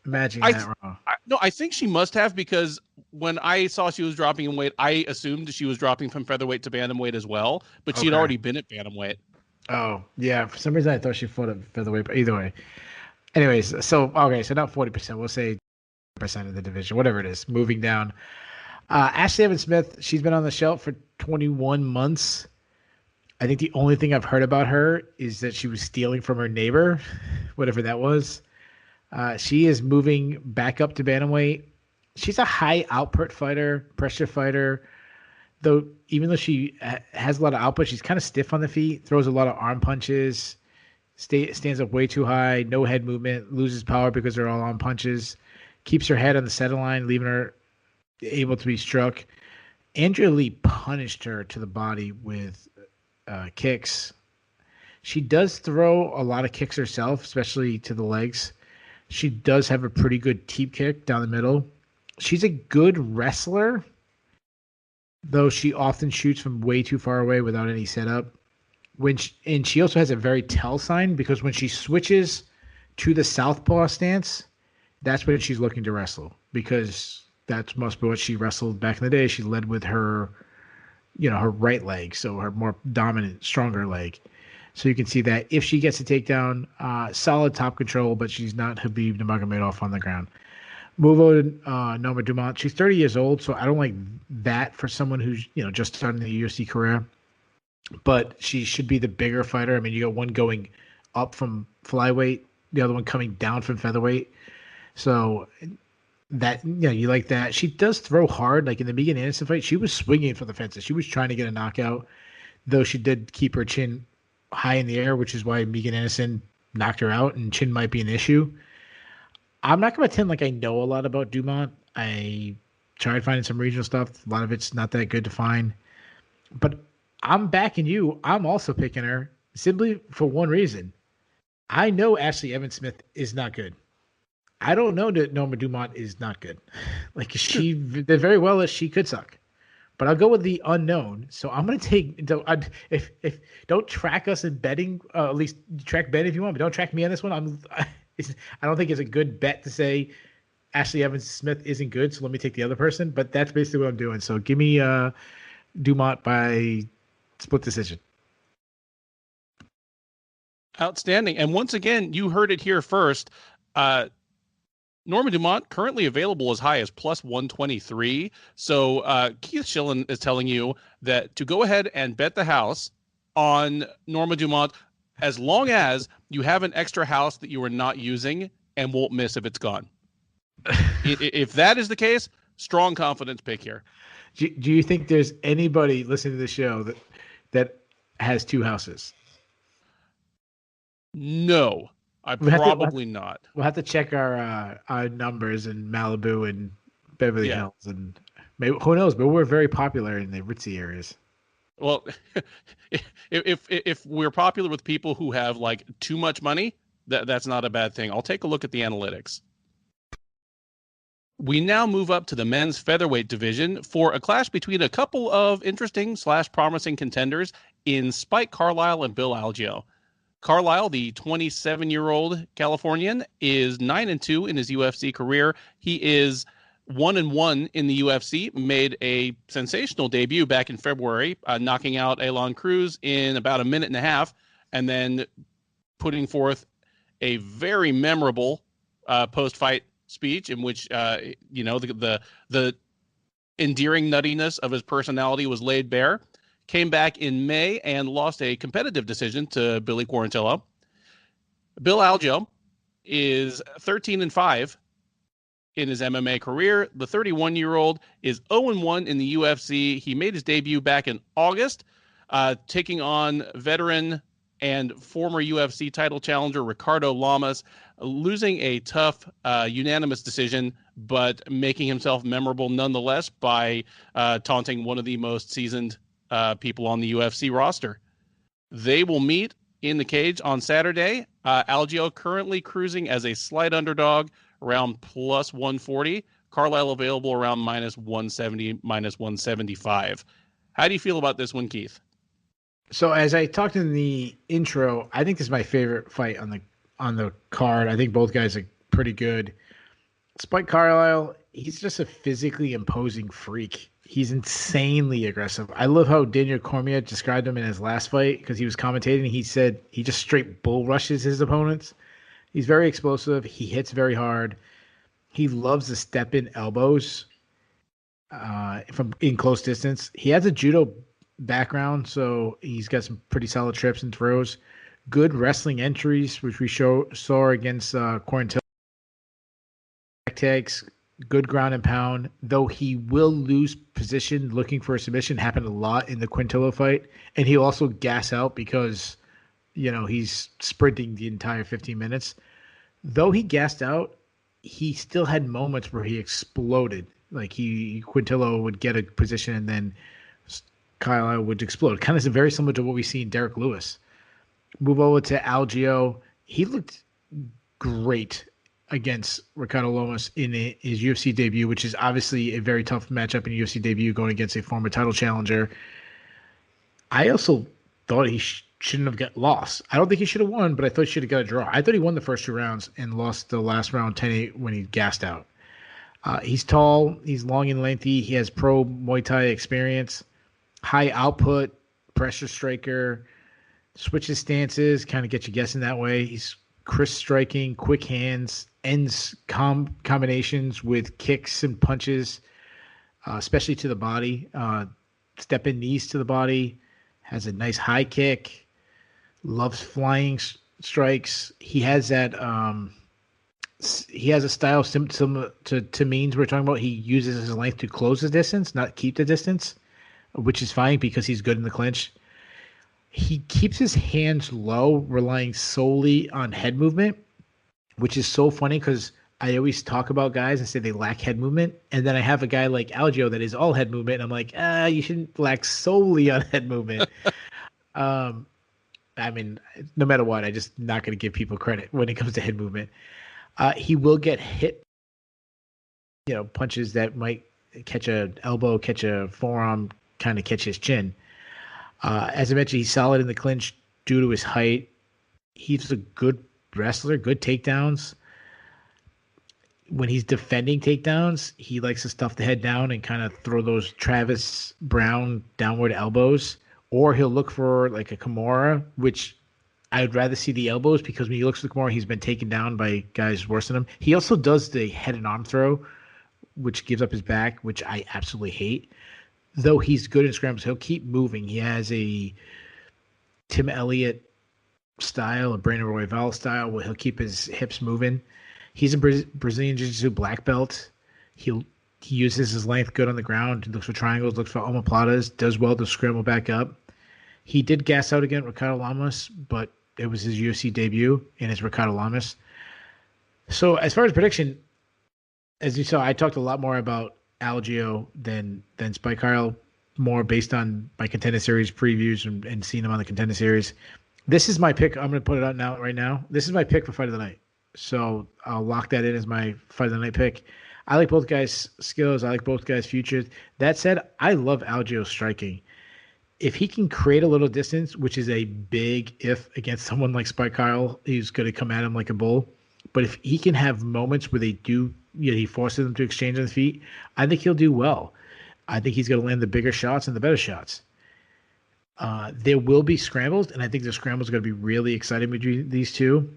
imagining that wrong? No, I think she must have, because when I saw she was dropping in weight, I assumed she was dropping from featherweight to bantamweight as well, but she had already been at bantamweight. Oh, yeah. For some reason, I thought she fought at featherweight, but either way. Anyways, so not 40%. We'll say percent of the division, whatever it is, moving down. Ashlee Evans-Smith, she's been on the shelf for 21 months. I think the only thing I've heard about her is that she was stealing from her neighbor, whatever that was. She is moving back up to bantamweight. She's a high output fighter, pressure fighter. Though even though she has a lot of output, she's kind of stiff on the feet, throws a lot of arm punches, stands up way too high, no head movement, loses power because they're all arm punches, keeps her head on the center line, leaving her able to be struck. Andrea Lee punished her to the body with kicks. She does throw a lot of kicks herself, especially to the legs. She does have a pretty good teep kick down the middle. She's a good wrestler, though she often shoots from way too far away without any setup. And she also has a very tell sign because when she switches to the southpaw stance, that's when she's looking to wrestle, because that must be what she wrestled back in the day. She led with her, her right leg, so her more dominant, stronger leg. So you can see that if she gets a takedown, solid top control, but she's not Khabib Nurmagomedov on the ground. Move over to Norma Dumont. She's 30 years old, so I don't like that for someone who's just starting the UFC career. But she should be the bigger fighter. I mean, you got one going up from flyweight, the other one coming down from featherweight. So that you like that. She does throw hard. Like in the Megan Anderson fight, she was swinging for the fences. She was trying to get a knockout, though she did keep her chin high in the air, which is why Megan Anderson knocked her out, and chin might be an issue. I'm not going to pretend like I know a lot about Dumont. I tried finding some regional stuff. A lot of it's not that good to find. But I'm backing you. I'm also picking her simply for one reason. I know Ashlee Evans-Smith is not good. I don't know that Norma Dumont is not good. Like they're very well as she could suck. But I'll go with the unknown. So I'm going to take. If don't track us in betting. At least track Ben if you want, but don't track me on this one. I don't think it's a good bet to say Ashlee Evans-Smith isn't good. So let me take the other person. But that's basically what I'm doing. So give me Dumont by split decision. Outstanding. And once again, you heard it here first. Norma Dumont currently available as high as plus 123. So Keith Shillan is telling you that to go ahead and bet the house on Norma Dumont as long as you have an extra house that you are not using and won't miss if it's gone. If that is the case, strong confidence pick here. Do you think there's anybody listening to the show that has two houses? No. Probably not. We'll have to check our numbers in Malibu and Beverly Hills, and maybe who knows? But we're very popular in the ritzy areas. Well, if we're popular with people who have like too much money, that's not a bad thing. I'll take a look at the analytics. We now move up to the men's featherweight division for a clash between a couple of interesting / promising contenders in Spike Carlyle and Bill Algeo. Carlyle, the 27-year-old Californian, is 9-2 in his UFC career. He is 1-1 in the UFC, made a sensational debut back in February, knocking out Elon Cruz in about a minute and a half, and then putting forth a very memorable post-fight speech in which, the endearing nuttiness of his personality was laid bare. Came back in May and lost a competitive decision to Billy Quarantillo. Bill Algeo is 13-5 in his MMA career. The 31-year-old is 0-1 in the UFC. He made his debut back in August, taking on veteran and former UFC title challenger Ricardo Lamas, losing a tough unanimous decision, but making himself memorable nonetheless by taunting one of the most seasoned people on the UFC roster. They will meet in the cage on Saturday. Algeo currently cruising as a slight underdog around plus 140. Carlyle available around minus 170, minus 175. How do you feel about this one, Keith? So as I talked in the intro, I think this is my favorite fight on the card. I think both guys are pretty good. Spike Carlyle, he's just a physically imposing freak. He's insanely aggressive. I love how Daniel Cormier described him in his last fight because he was commentating. He said he just straight bull rushes his opponents. He's very explosive. He hits very hard. He loves to step in elbows from in close distance. He has a judo background, so he's got some pretty solid trips and throws. Good wrestling entries, which we saw against Quarantillo. Tags, good ground and pound, though he will lose position looking for a submission. Happened a lot in the Quintillo fight. And he'll also gas out because, he's sprinting the entire 15 minutes. Though he gassed out, he still had moments where he exploded. Like Quintillo would get a position and then Carlyle would explode. Kind of very similar to what we see in Derrick Lewis. Move over to Algeo. He looked great against Ricardo Lomas in his UFC debut, which is obviously a very tough matchup in UFC debut going against a former title challenger. I also thought he shouldn't have got lost. I don't think he should have won, but I thought he should have got a draw. I thought he won the first 2 rounds and lost the last round 10-8 when he gassed out. He's tall. He's long and lengthy. He has pro Muay Thai experience, high output, pressure striker, switches stances, kind of gets you guessing that way. He's crisp striking, quick hands, ends combinations with kicks and punches, especially to the body. Step in knees to the body. Has a nice high kick. Loves flying strikes. He has that. He has a style similar to Means we're talking about. He uses his length to close the distance, not keep the distance, which is fine because he's good in the clinch. He keeps his hands low, relying solely on head movement, which is so funny because I always talk about guys and say they lack head movement. And then I have a guy like Algeo that is all head movement. And I'm like, you shouldn't lack solely on head movement. I mean, no matter what, I'm just not going to give people credit when it comes to head movement. He will get hit, punches that might catch an elbow, catch a forearm, kind of catch his chin. As I mentioned, he's solid in the clinch due to his height. He's a good wrestler, good takedowns. When he's defending takedowns, he likes to stuff the head down and kind of throw those Travis Brown downward elbows. Or he'll look for like a Kimura, which I would rather see the elbows because when he looks for the Kimura, he's been taken down by guys worse than him. He also does the head and arm throw, which gives up his back, which I absolutely hate. Though he's good in scrambles, he'll keep moving. He has a Tim Elliott style, a Brandon Royval style, where he'll keep his hips moving. He's a Brazilian Jiu-Jitsu black belt. He uses his length good on the ground. He looks for triangles, looks for omoplatas, does well to scramble back up. He did gas out against Ricardo Lamas, but it was his UFC debut, and it's Ricardo Lamas. So as far as prediction, as you saw, I talked a lot more about Algeo than Spike Carlyle, more based on my Contender Series previews and seeing him on the Contender Series. This is my pick. I'm going to put it out now right now. This is my pick for Fight of the Night. So I'll lock that in as my Fight of the Night pick. I like both guys' skills. I like both guys' futures. That said, I love Algeo's striking. If he can create a little distance, which is a big if against someone like Spike Carlyle, he's going to come at him like a bull. But if he can have moments where they do, he forces them to exchange on the feet, I think he'll do well. I think he's going to land the bigger shots and the better shots. There will be scrambles, and I think the scrambles are going to be really exciting between these two.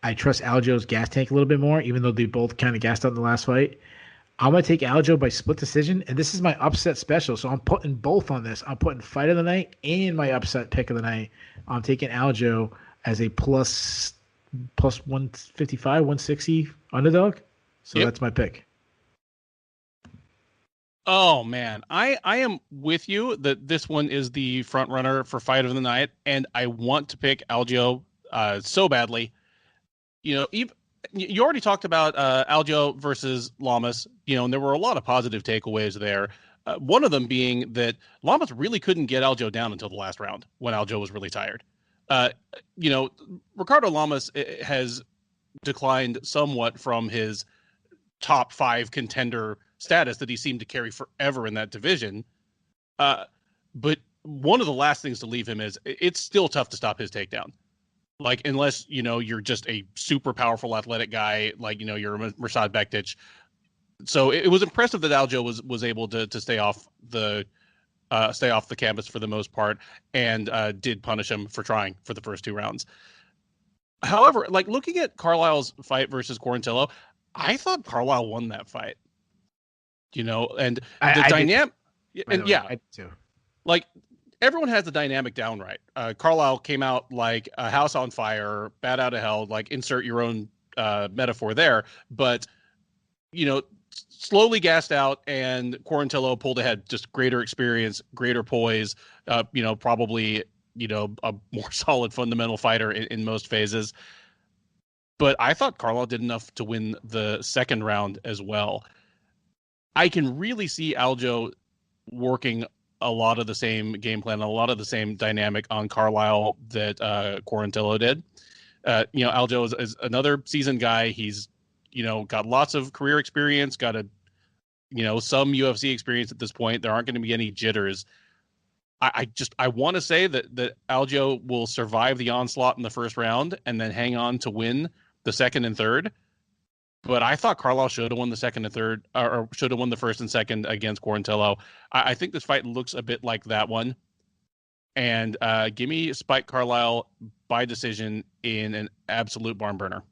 I trust Algeo's gas tank a little bit more, even though they both kind of gassed out in the last fight. I'm going to take Algeo by split decision, and this is my upset special, so I'm putting both on this. I'm putting Fight of the Night and my upset pick of the night. I'm taking Algeo as a plus 155, 160 underdog. So That's my pick. Oh, man. I am with you that this one is the front runner for Fight of the Night, and I want to pick Algeo so badly. You already talked about Algeo versus Lamas, and there were a lot of positive takeaways there. One of them being that Lamas really couldn't get Algeo down until the last round when Algeo was really tired. Ricardo Lamas has declined somewhat from his top 5 contender status that he seemed to carry forever in that division. But one of the last things to leave him is it's still tough to stop his takedown. Like, unless, you're just a super powerful athletic guy, like, you're Mirsad Bektic. So it was impressive that Algeo was able to stay off the canvas for the most part and did punish him for trying for the first 2 rounds. However, like, looking at Carlyle's fight versus Quarantillo, I thought Carlyle won that fight. And the dynamic, and yeah, I did too. Like, everyone has the dynamic down right. Carlyle came out like a house on fire, bat out of hell, like insert your own metaphor there. But, slowly gassed out, and Quarantillo pulled ahead. Just greater experience, greater poise, probably, a more solid fundamental fighter in most phases. But I thought Carlyle did enough to win the second round as well. I can really see Algeo working a lot of the same game plan, a lot of the same dynamic on Carlyle that Quarantillo did. Algeo is another seasoned guy. He's, got lots of career experience, got some UFC experience at this point. There aren't going to be any jitters. I want to say that Algeo will survive the onslaught in the first round and then hang on to win the second and third. But I thought Carlyle should have won the second and third, or should have won the first and second against Quarantillo. I think this fight looks a bit like that one. And give me Spike Carlyle by decision in an absolute barn burner.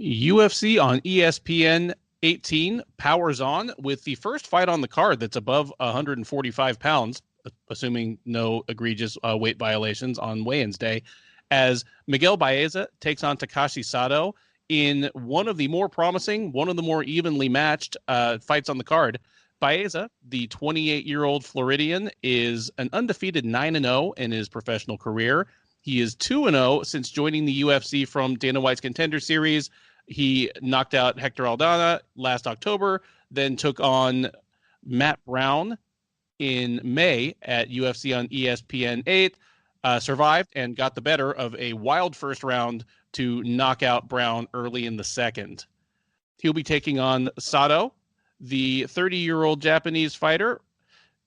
UFC on ESPN 18 powers on with the first fight on the card that's above 145 pounds, assuming no egregious weight violations on weigh-ins day, as Miguel Baeza takes on Takashi Sato in one of the more promising, one of the more evenly matched fights on the card. Baeza, the 28-year-old Floridian, is an undefeated 9-0 in his professional career. He is 2-0 since joining the UFC from Dana White's Contender Series. He knocked out Hector Aldana last October, then took on Matt Brown in May at UFC on ESPN 8, survived and got the better of a wild first round to knock out Brown early in the second. He'll be taking on Sato. The 30-year-old Japanese fighter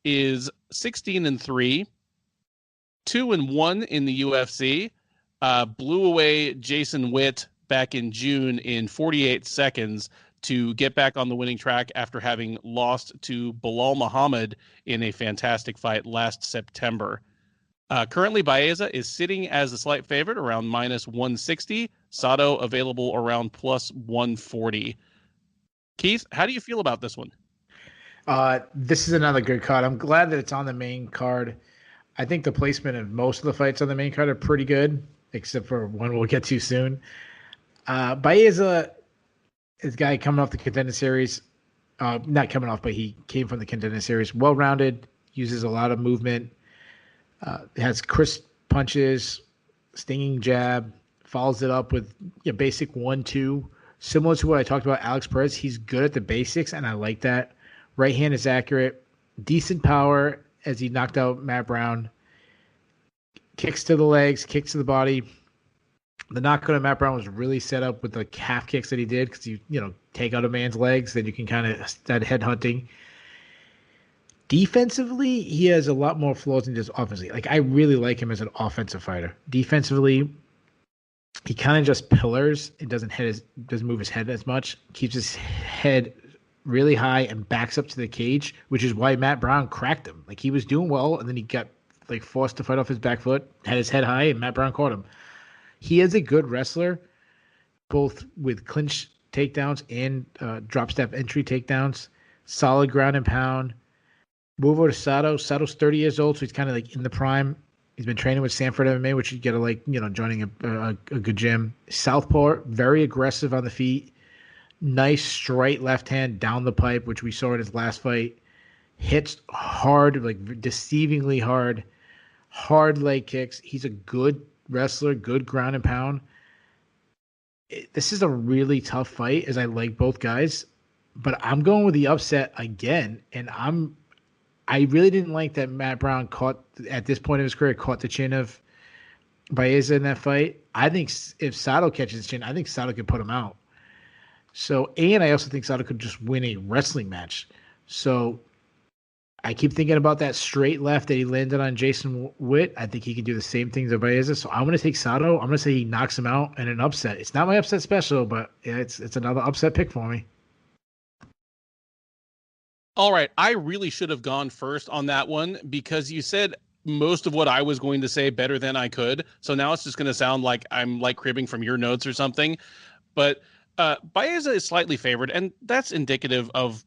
is 16-3, 2-1 in the UFC, blew away Jason Witt back in June in 48 seconds to get back on the winning track after having lost to Bilal Muhammad in a fantastic fight last September. Currently, Baeza is sitting as a slight favorite around minus 160. Sato available around plus 140. Keith, how do you feel about this one? This is another good card. I'm glad that it's on the main card. I think the placement of most of the fights on the main card are pretty good, except for one we'll get to soon. Baeza is a guy coming off the Contender Series. Not coming off, but he came from the Contender Series. Well-rounded, uses a lot of movement, has crisp punches, stinging jab, follows it up with a basic 1-2. Similar to what I talked about Alex Perez, he's good at the basics, and I like that. Right hand is accurate. Decent power as he knocked out Matt Brown. Kicks to the legs, kicks to the body. The knockout of Matt Brown was really set up with the calf kicks that he did because you take out a man's legs, then you can kind of start head hunting. Defensively, he has a lot more flaws than just offensively. Like, I really like him as an offensive fighter. Defensively, he kind of just pillars. It doesn't move his head as much. Keeps his head really high and backs up to the cage, which is why Matt Brown cracked him. Like, he was doing well, and then he got forced to fight off his back foot, had his head high, and Matt Brown caught him. He is a good wrestler, both with clinch takedowns and drop step entry takedowns. Solid ground and pound. Move over to Sato. Sato's 30 years old, so he's kind of in the prime. He's been training with Sanford MMA, which you get joining a good gym. Southpaw, very aggressive on the feet. Nice straight left hand down the pipe, which we saw in his last fight. Hits hard, deceivingly hard. Hard leg kicks. He's a good wrestler, good ground and pound. This is a really tough fight, as I like both guys, but I'm going with the upset again, and I really didn't like that Matt Brown at this point of his career, caught the chin of Baeza in that fight. I think if Sato catches his chin, I think Sato could put him out. So, and I also think Sato could just win a wrestling match. So I keep thinking about that straight left that he landed on Jason Witt. I think he can do the same thing to Baeza. So I'm going to take Sato. I'm going to say he knocks him out in an upset. It's not my upset special, but yeah, it's another upset pick for me. All right. I really should have gone first on that one because you said most of what I was going to say better than I could. So now it's just going to sound like I'm cribbing from your notes or something. But Baeza is slightly favored, and that's indicative of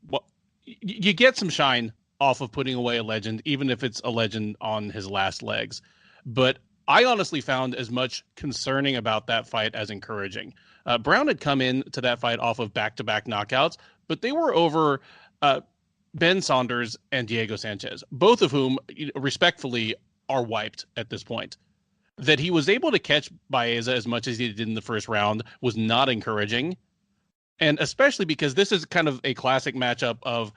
what you get some shine off of putting away a legend, even if it's a legend on his last legs. But I honestly found as much concerning about that fight as encouraging. Brown had come in to that fight off of back-to-back knockouts, but they were over Ben Saunders and Diego Sanchez, both of whom, respectfully, are wiped at this point. That he was able to catch Baeza as much as he did in the first round was not encouraging. And especially because this is kind of a classic matchup of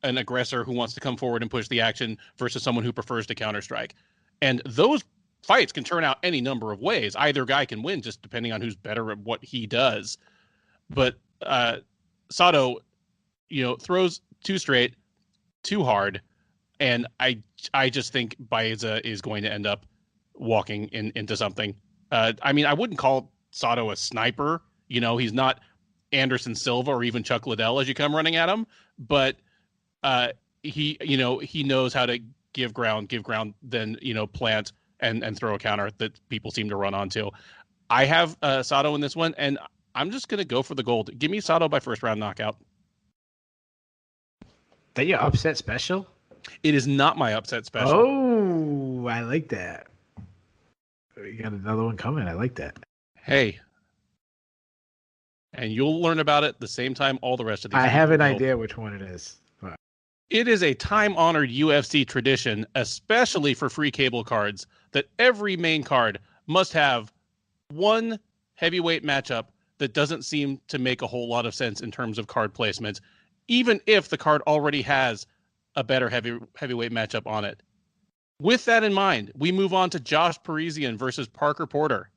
an aggressor who wants to come forward and push the action versus someone who prefers to counterstrike. And those fights can turn out any number of ways. Either guy can win just depending on who's better at what he does. But Sato, throws too straight, too hard. And I just think Baeza is going to end up walking into something. I wouldn't call Sato a sniper. He's not Anderson Silva or even Chuck Liddell as you come running at him, but he knows how to give ground, then plant and throw a counter that people seem to run onto. I have Sato in this one, and I'm just gonna go for the gold. Give me Sato by first round knockout. That your upset special? It is not my upset special. Oh, I like that. You got another one coming. I like that. Hey. And you'll learn about it the same time all the rest of these. I have an idea which one it is. But... It is a time-honored UFC tradition, especially for free cable cards, that every main card must have one heavyweight matchup that doesn't seem to make a whole lot of sense in terms of card placement, even if the card already has a better heavyweight matchup on it. With that in mind, we move on to Josh Parisian versus Parker Porter.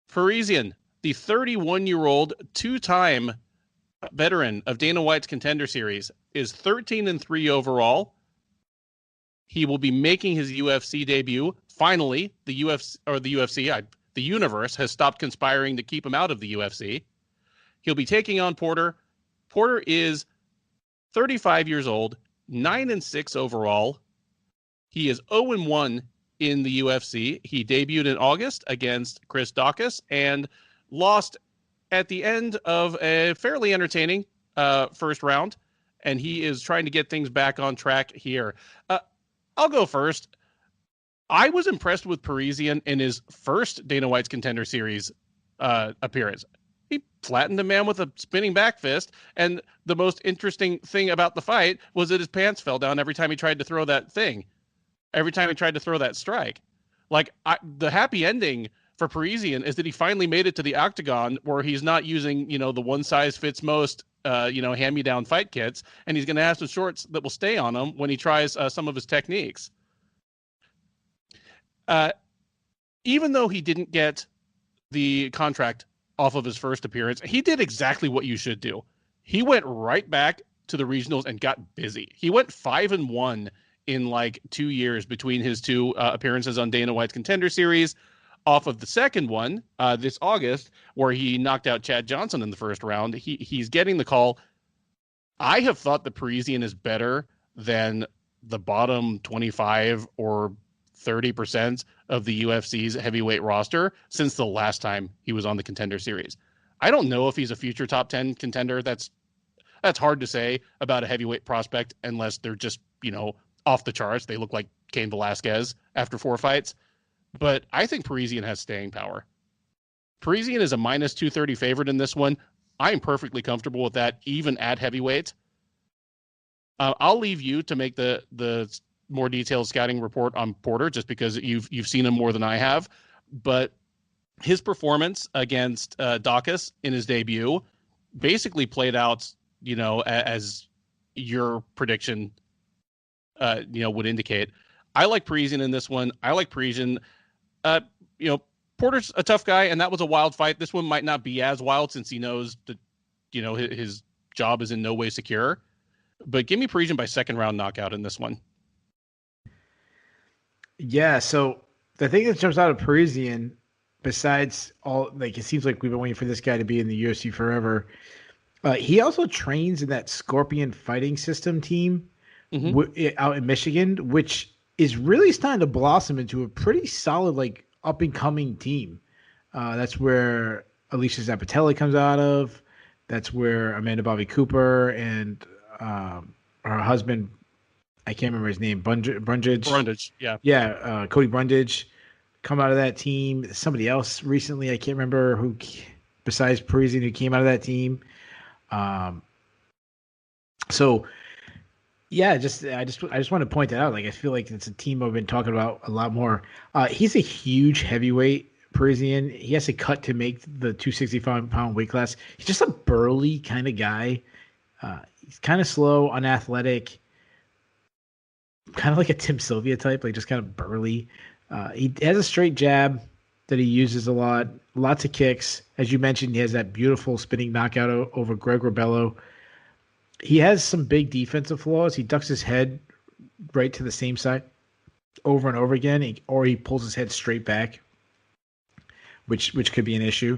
Parisian, the 31-year-old two-time veteran of Dana White's Contender Series, is 13-3 overall. He will be making his UFC debut. Finally, the universe has stopped conspiring to keep him out of the UFC. He'll be taking on Porter. Porter is 35 years old, 9-6 overall. He is 0-1 in the UFC. He debuted in August against Chris Daukaus and lost at the end of a fairly entertaining first round. And he is trying to get things back on track here. I'll go first. I was impressed with Parisian in his first Dana White's Contender Series appearance. He flattened a man with a spinning back fist, and the most interesting thing about the fight was that his pants fell down every time he tried to throw that thing. Every time he tried to throw that strike. The happy ending for Parisian is that he finally made it to the octagon where he's not using, the one size fits most, hand-me-down fight kits, and he's going to have some shorts that will stay on him when he tries some of his techniques. Even though he didn't get the contract off of his first appearance, he did exactly what you should do. He went right back to the regionals and got busy. He went 5-1 in 2 years between his two appearances on Dana White's Contender Series, off of the second one this August, where he knocked out Chad Johnson in the first round. He's getting the call. I have thought that Parisian is better than the bottom 25 or 30% of the UFC's heavyweight roster since the last time he was on the Contender Series. I don't know if he's a future top 10 contender. That's hard to say about a heavyweight prospect unless they're just, off the charts. They look like Cain Velasquez after 4 fights. But I think Parisian has staying power. Parisian is a minus 230 favorite in this one. I'm perfectly comfortable with that, even at heavyweight. I'll leave you to make the more detailed scouting report on Porter, just because you've seen him more than I have. But his performance against Daukaus in his debut basically played out, as your prediction, would indicate. I like Parisian in this one. I like Parisian. Porter's a tough guy, and that was a wild fight. This one might not be as wild since he knows that, his job is in no way secure. But give me Parisian by second round knockout in this one. Yeah, so the thing that jumps out of Parisian, besides all, it seems like we've been waiting for this guy to be in the UFC forever. He also trains in that Scorpion fighting system team out in Michigan, which is really starting to blossom into a pretty solid, up and coming team. That's where Alicia Zapatelli comes out of. That's where Amanda Bobby Cooper and her husband, I can't remember his name, Brundage. Yeah. Yeah, Cody Brundage, come out of that team. Somebody else recently, I can't remember who, besides Parisian, who came out of that team. So yeah, I just want to point that out. Like I feel like it's a team I've been talking about a lot more. He's a huge heavyweight Parisian. He has to cut to make the 265-pound weight class. He's just a burly kind of guy. He's kind of slow, unathletic, kind of like a Tim Sylvia type, like just kind of burly. He has a straight jab that he uses a lot, lots of kicks. As you mentioned, he has that beautiful spinning knockout over Greg Rebello. He has some big defensive flaws. He ducks his head right to the same side over and over again, or he pulls his head straight back, which could be an issue.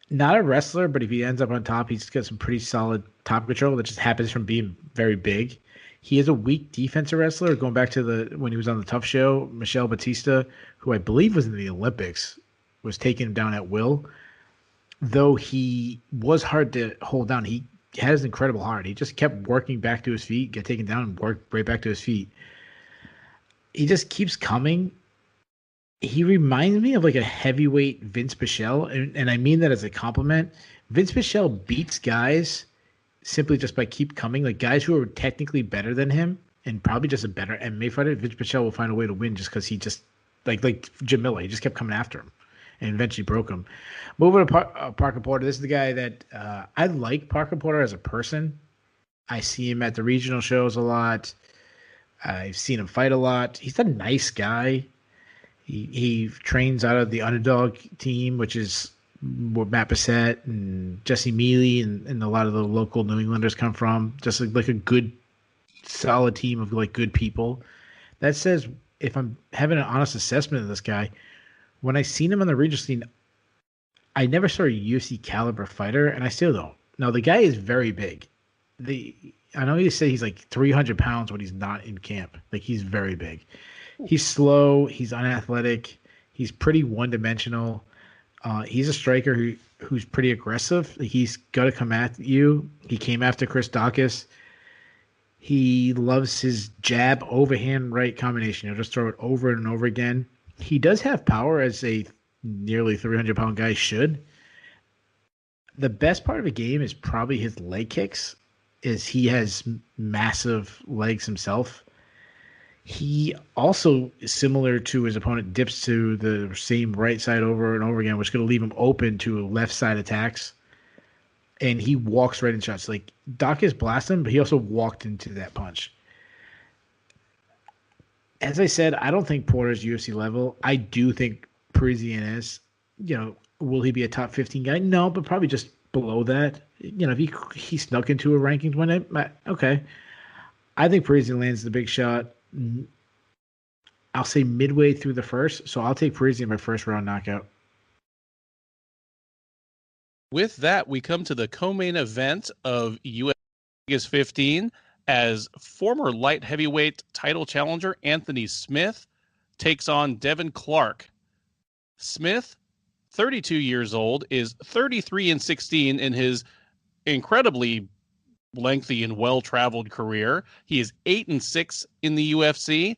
Not a wrestler, but if he ends up on top, he's got some pretty solid top control that just happens from being very big. He is a weak defensive wrestler. Going back to when he was on the Tough Show, Michelle Batista, who I believe was in the Olympics, was taking him down at will. Though he was hard to hold down, he has an incredible heart. He just kept working back to his feet, get taken down, and work right back to his feet. He just keeps coming. He reminds me of like a heavyweight Vince Pichel, and I mean that as a compliment. Vince Pichel beats guys simply just by keep coming, like guys who are technically better than him and probably just a better MMA fighter. Vince Pichel will find a way to win just because he just like Jim Miller, he just kept coming after him and eventually broke him. Moving to Parker Porter, this is the guy that I like Parker Porter as a person. I see him at the regional shows a lot. I've seen him fight a lot. He's a nice guy. He trains out of the Underdog team, which is where Matt Bissett and Jesse Mealy and a lot of the local New Englanders come from. Just like a good, solid team of like good people. That says, if I'm having an honest assessment of this guy, when I seen him on the regional scene, I never saw a UFC caliber fighter, and I still don't. Now, the guy is very big. I know you say he's like 300 pounds when he's not in camp. Like, he's very big. He's slow. He's unathletic. He's pretty one-dimensional. He's a striker who's pretty aggressive. He's got to come at you. He came after Chris Daukaus. He loves his jab overhand right combination. He'll just throw it over and over again. He does have power, as a nearly 300-pound guy should. The best part of the game is probably his leg kicks, is he has massive legs himself. He also, similar to his opponent, dips to the same right side over and over again, which is going to leave him open to left side attacks. And he walks right in shots. Like, Daukaus blasted him, but he also walked into that punch. As I said, I don't think Porter's UFC level. I do think Parisian is. Will he be a top 15 guy? No, but probably just below that. If he snuck into a rankings one, okay. I think Parisian lands the big shot. I'll say midway through the first, so I'll take Parisian by first round knockout. With that, we come to the co-main event of UFC Vegas 15 as former light heavyweight title challenger Anthony Smith takes on Devin Clark. Smith, 32 years old, is 33-16 in his incredibly lengthy and well-traveled career. He is 8-6 in the UFC.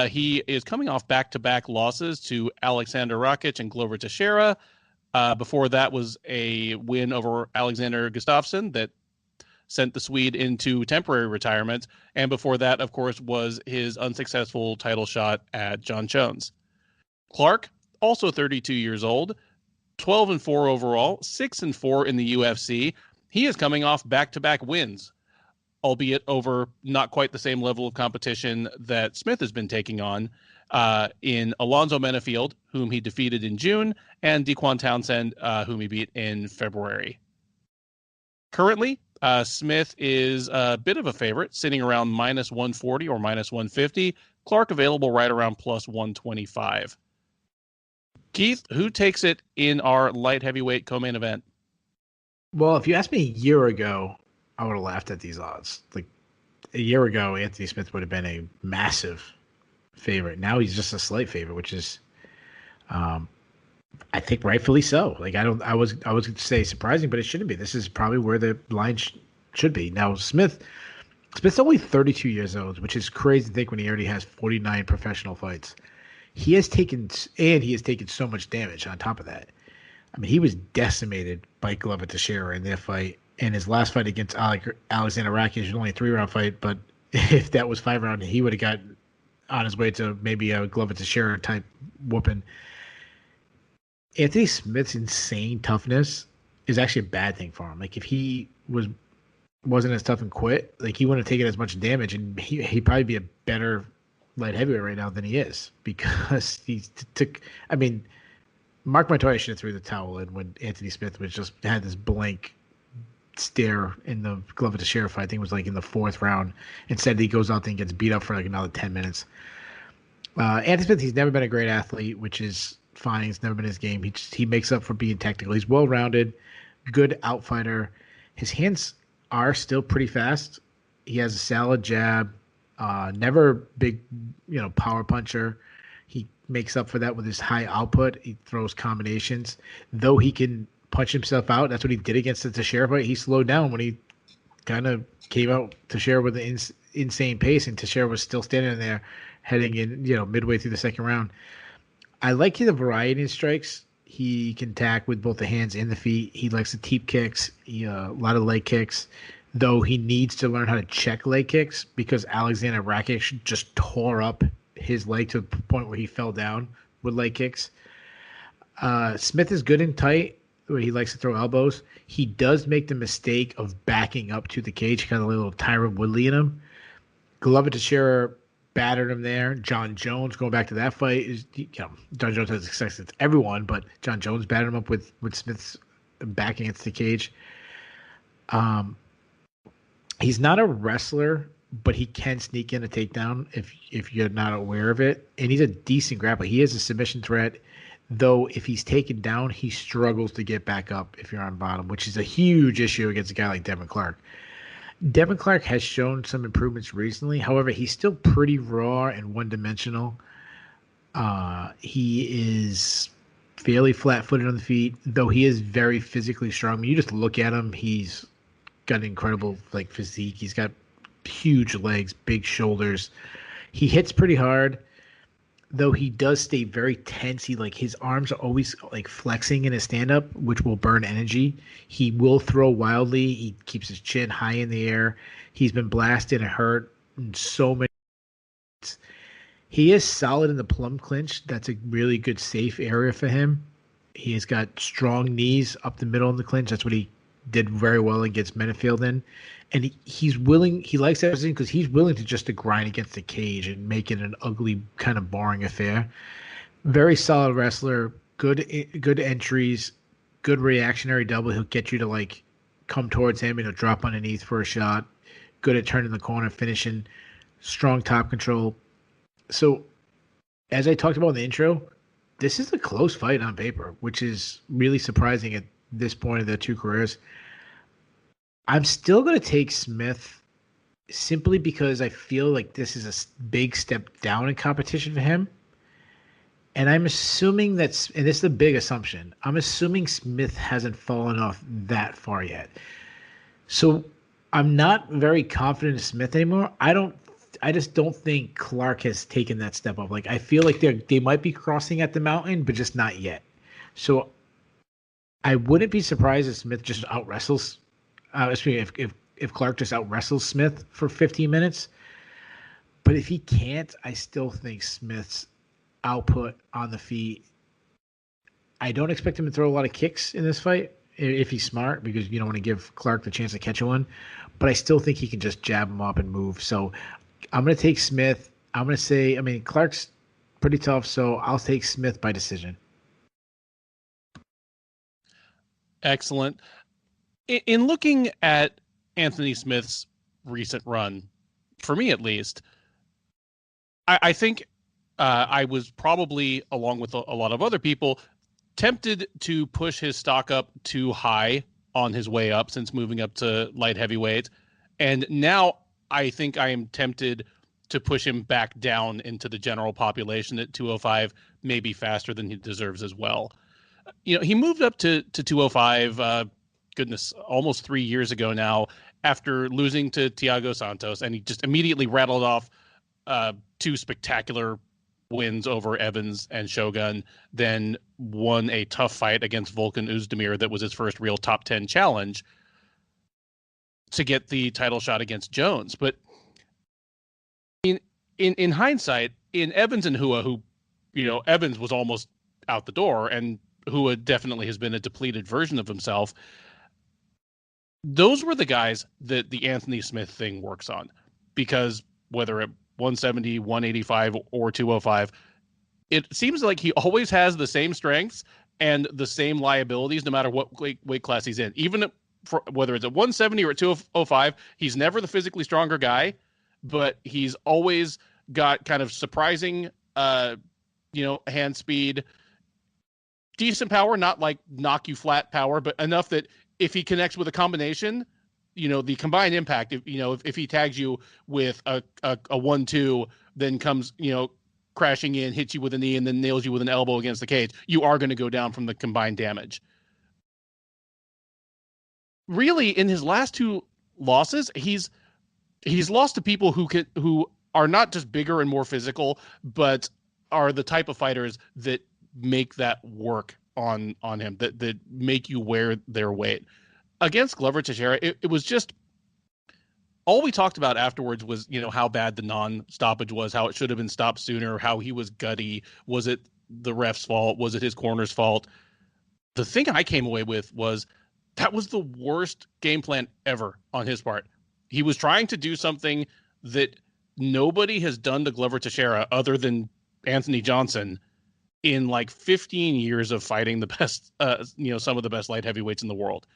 He is coming off back-to-back losses to Alexander Rakic and Glover Teixeira. Before that was a win over Alexander Gustafsson that sent the Swede into temporary retirement. And before that, of course, was his unsuccessful title shot at John Jones. Clark, also 32 years old, 12-4 overall, 6-4 in the UFC. He is coming off back-to-back wins, albeit over not quite the same level of competition that Smith has been taking on, in Alonzo Menafield, whom he defeated in June, and Dequan Townsend, whom he beat in February. Currently, Smith is a bit of a favorite, sitting around minus 140 or minus 150. Clark available right around plus 125. Keith, who takes it in our light heavyweight co-main event? Well, if you asked me a year ago, I would have laughed at these odds. Like, a year ago, Anthony Smith would have been a massive favorite. Now he's just a slight favorite, which is, I think, rightfully so. Like, I was going to say surprising, but it shouldn't be. This is probably where the line should be. Now, Smith, Smith's only 32 years old, which is crazy to think when he already has 49 professional fights. He has taken so much damage on top of that. I mean, he was decimated by Glover Teixeira in their fight. And his last fight against Alexander Rakic was only a 3-round fight, but if that was 5-round, he would have got on his way to maybe a Glover Teixeira type whooping. Anthony Smith's insane toughness is actually a bad thing for him. Like if he wasn't as tough and quit, like he wouldn't have taken as much damage, and he'd probably be a better light heavyweight right now than he is because he took. I mean, Mark Montoya should have threw the towel in when Anthony Smith was just had this blank stare in the Glover Teixeira fight. I think it was like in the 4th round. Instead, he goes out there and gets beat up for like another 10 minutes. Anthony Smith, he's never been a great athlete, which is fine. It's never been his game. He makes up for being technical. He's well-rounded, good outfighter. His hands are still pretty fast. He has a solid jab. Never big, power puncher. He makes up for that with his high output. He throws combinations. Though he can punch himself out, that's what he did against the Teixeira fight. He slowed down when he kind of came out Teixeira with an insane pace, and Teixeira was still standing there heading in, midway through the 2nd round. I like the variety in strikes. He can attack with both the hands and the feet. He likes the teep kicks, a lot of leg kicks, though he needs to learn how to check leg kicks because Alexander Rakic just tore up his leg to the point where he fell down with leg kicks. Smith is good and tight, where he likes to throw elbows. He does make the mistake of backing up to the cage, kind of like a little Tyron Woodley in him. Glover Teixeira battered him there. John Jones, going back to that fight, John Jones has success with everyone, but John Jones battered him up with Smith's back against the cage. He's not a wrestler, but he can sneak in a takedown if you're not aware of it. And he's a decent grappler. He is a submission threat, though if he's taken down, he struggles to get back up if you're on bottom, which is a huge issue against a guy like Devin Clark. Devin Clark has shown some improvements recently. However, he's still pretty raw and one-dimensional. He is fairly flat-footed on the feet, though he is very physically strong. When you just look at him, he's got an incredible physique. He's got huge legs, big shoulders. He hits pretty hard, though he does stay very tense. His arms are always flexing in his stand-up, which will burn energy. He will throw wildly. He keeps his chin high in the air. He's been blasted and hurt in so many. He is solid in the plum clinch. That's a really good safe area for him. He has got strong knees up the middle in the clinch. That's what he did very well against Menefield in. And he's willing, he likes that position because he's willing to grind against the cage and make it an ugly, kind of boring affair. Very solid wrestler, good entries, good reactionary double. He'll get you to come towards him and he'll drop underneath for a shot. Good at turning the corner, finishing, strong top control. So, as I talked about in the intro, this is a close fight on paper, which is really surprising at this point of their two careers. I'm still going to take Smith simply because I feel like this is a big step down in competition for him. And I'm assuming and this is a big assumption, I'm assuming Smith hasn't fallen off that far yet. So I'm not very confident in Smith anymore. I just don't think Clark has taken that step up. I feel like they might be crossing at the mountain, but just not yet. So I wouldn't be surprised if Smith just out-wrestles. If Clark just out-wrestles Smith for 15 minutes. But if he can't, I still think Smith's output on the feet, I don't expect him to throw a lot of kicks in this fight if he's smart, because you don't want to give Clark the chance to catch one. But I still think he can just jab him up and move. So I'm going to take Smith. I'm going to say, Clark's pretty tough, so I'll take Smith by decision. Excellent. In looking at Anthony Smith's recent run, for me at least, I think I was probably, along with a lot of other people, tempted to push his stock up too high on his way up since moving up to light heavyweight. And now I think I am tempted to push him back down into the general population at 205, maybe faster than he deserves as well. He moved up to 205, almost 3 years ago now. after losing to Thiago Santos, and he just immediately rattled off 2 spectacular wins over Evans and Shogun, then won a tough fight against Volkan Oezdemir that was his first real top 10 challenge to get the title shot against Jones. But in hindsight, in Evans and Hua, who, Evans was almost out the door, and Hua definitely has been a depleted version of himself, those were the guys that the Anthony Smith thing works on. Because whether at 170, 185, or 205, it seems like he always has the same strengths and the same liabilities no matter what weight class he's in. Even whether it's at 170 or at 205, he's never the physically stronger guy, but he's always got kind of surprising, hand speed, decent power, not like knock you flat power, but enough that if he connects with a combination, the combined impact, if he tags you with a 1-2, then comes, crashing in, hits you with a knee, and then nails you with an elbow against the cage, you are going to go down from the combined damage. Really, in his last 2 losses, he's lost to people who are not just bigger and more physical, but are the type of fighters that make that work on him, that make you wear their weight. Against Glover Teixeira, it was just, all we talked about afterwards was, how bad the non-stoppage was, how it should have been stopped sooner, how he was gutty. Was it the ref's fault? Was it his corner's fault? The thing I came away with was that was the worst game plan ever on his part. He was trying to do something that nobody has done to Glover Teixeira other than Anthony Johnson in like 15 years of fighting the best, some of the best light heavyweights in the world.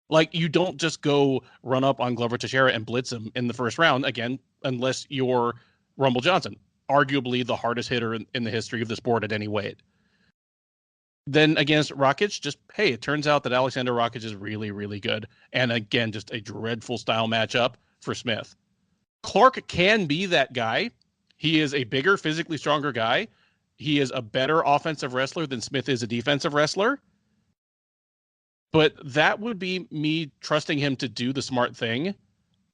Like, you don't just go run up on Glover Teixeira and blitz him in the first round, again, unless you're Rumble Johnson, arguably the hardest hitter in the history of the sport at any weight. Then against Rakic, it turns out that Alexander Rakic is really, really good. And again, just a dreadful style matchup for Smith. Clark can be that guy. He is a bigger, physically stronger guy. He is a better offensive wrestler than Smith is a defensive wrestler. But that would be me trusting him to do the smart thing.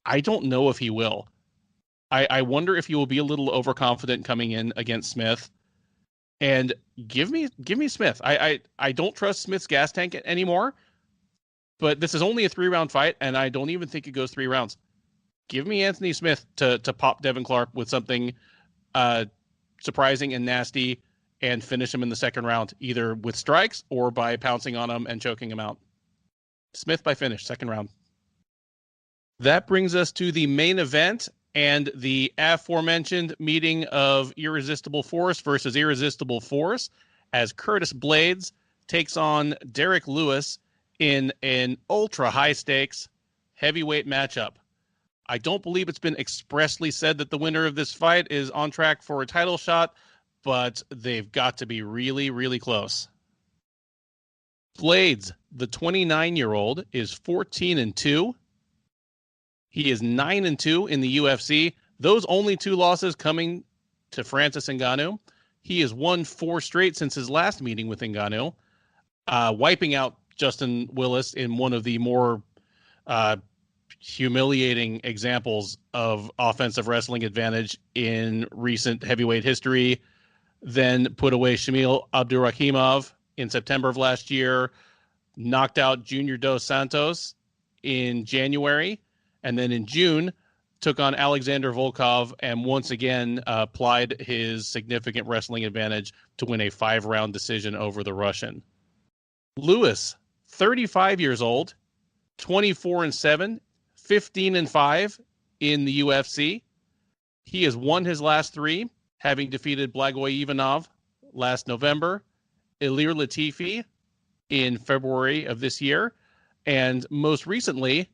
I don't know if he will. I wonder if he will be a little overconfident coming in against Smith. And give me Smith. I don't trust Smith's gas tank anymore. But this is only a 3-round fight, and I don't even think it goes 3 rounds. Give me Anthony Smith to pop Devin Clark with something surprising and nasty and finish him in the second round, either with strikes or by pouncing on him and choking him out. Smith by finish, second round. That brings us to the main event and the aforementioned meeting of Irresistible Force versus Irresistible Force, as Curtis Blaydes takes on Derrick Lewis in an ultra high stakes heavyweight matchup. I don't believe it's been expressly said that the winner of this fight is on track for a title shot, but they've got to be really, really close. Blaydes, the 29-year-old, is 14-2. He is 9-2 in the UFC. Those only 2 losses coming to Francis Ngannou. He has won 4 straight since his last meeting with Ngannou, wiping out Justin Willis in one of the more humiliating examples of offensive wrestling advantage in recent heavyweight history. Then put away Shamil Abdurakhimov in September of last year, knocked out Junior Dos Santos in January, and then in June took on Alexander Volkov and once again applied his significant wrestling advantage to win a 5-round decision over the Russian. Lewis, 35 years old, 24-7, 15-5 in the UFC. He has won his last 3, having defeated Blagoy Ivanov last November, Ilir Latifi in February of this year, and most recently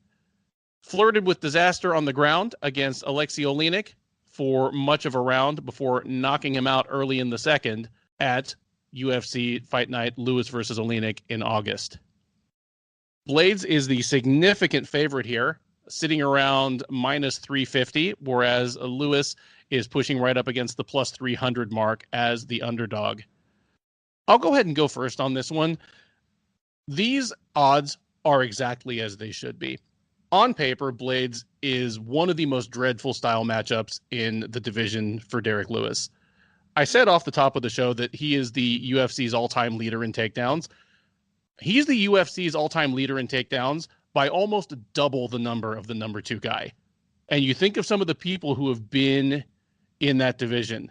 flirted with disaster on the ground against Alexei Oleinik for much of a round before knocking him out early in the second at UFC Fight Night Lewis versus Oleinik in August. Blaydes is the significant favorite here, sitting around minus 350, whereas Lewis is pushing right up against the plus 300 mark as the underdog. I'll go ahead and go first on this one. These odds are exactly as they should be. on paper, Blaydes is one of the most dreadful style matchups in the division for Derrick Lewis. I said off the top of the show that he is the UFC's all-time leader in takedowns. He's the UFC's all-time leader in takedowns by almost double the number of the number 2 guy. And you think of some of the people who have been in that division,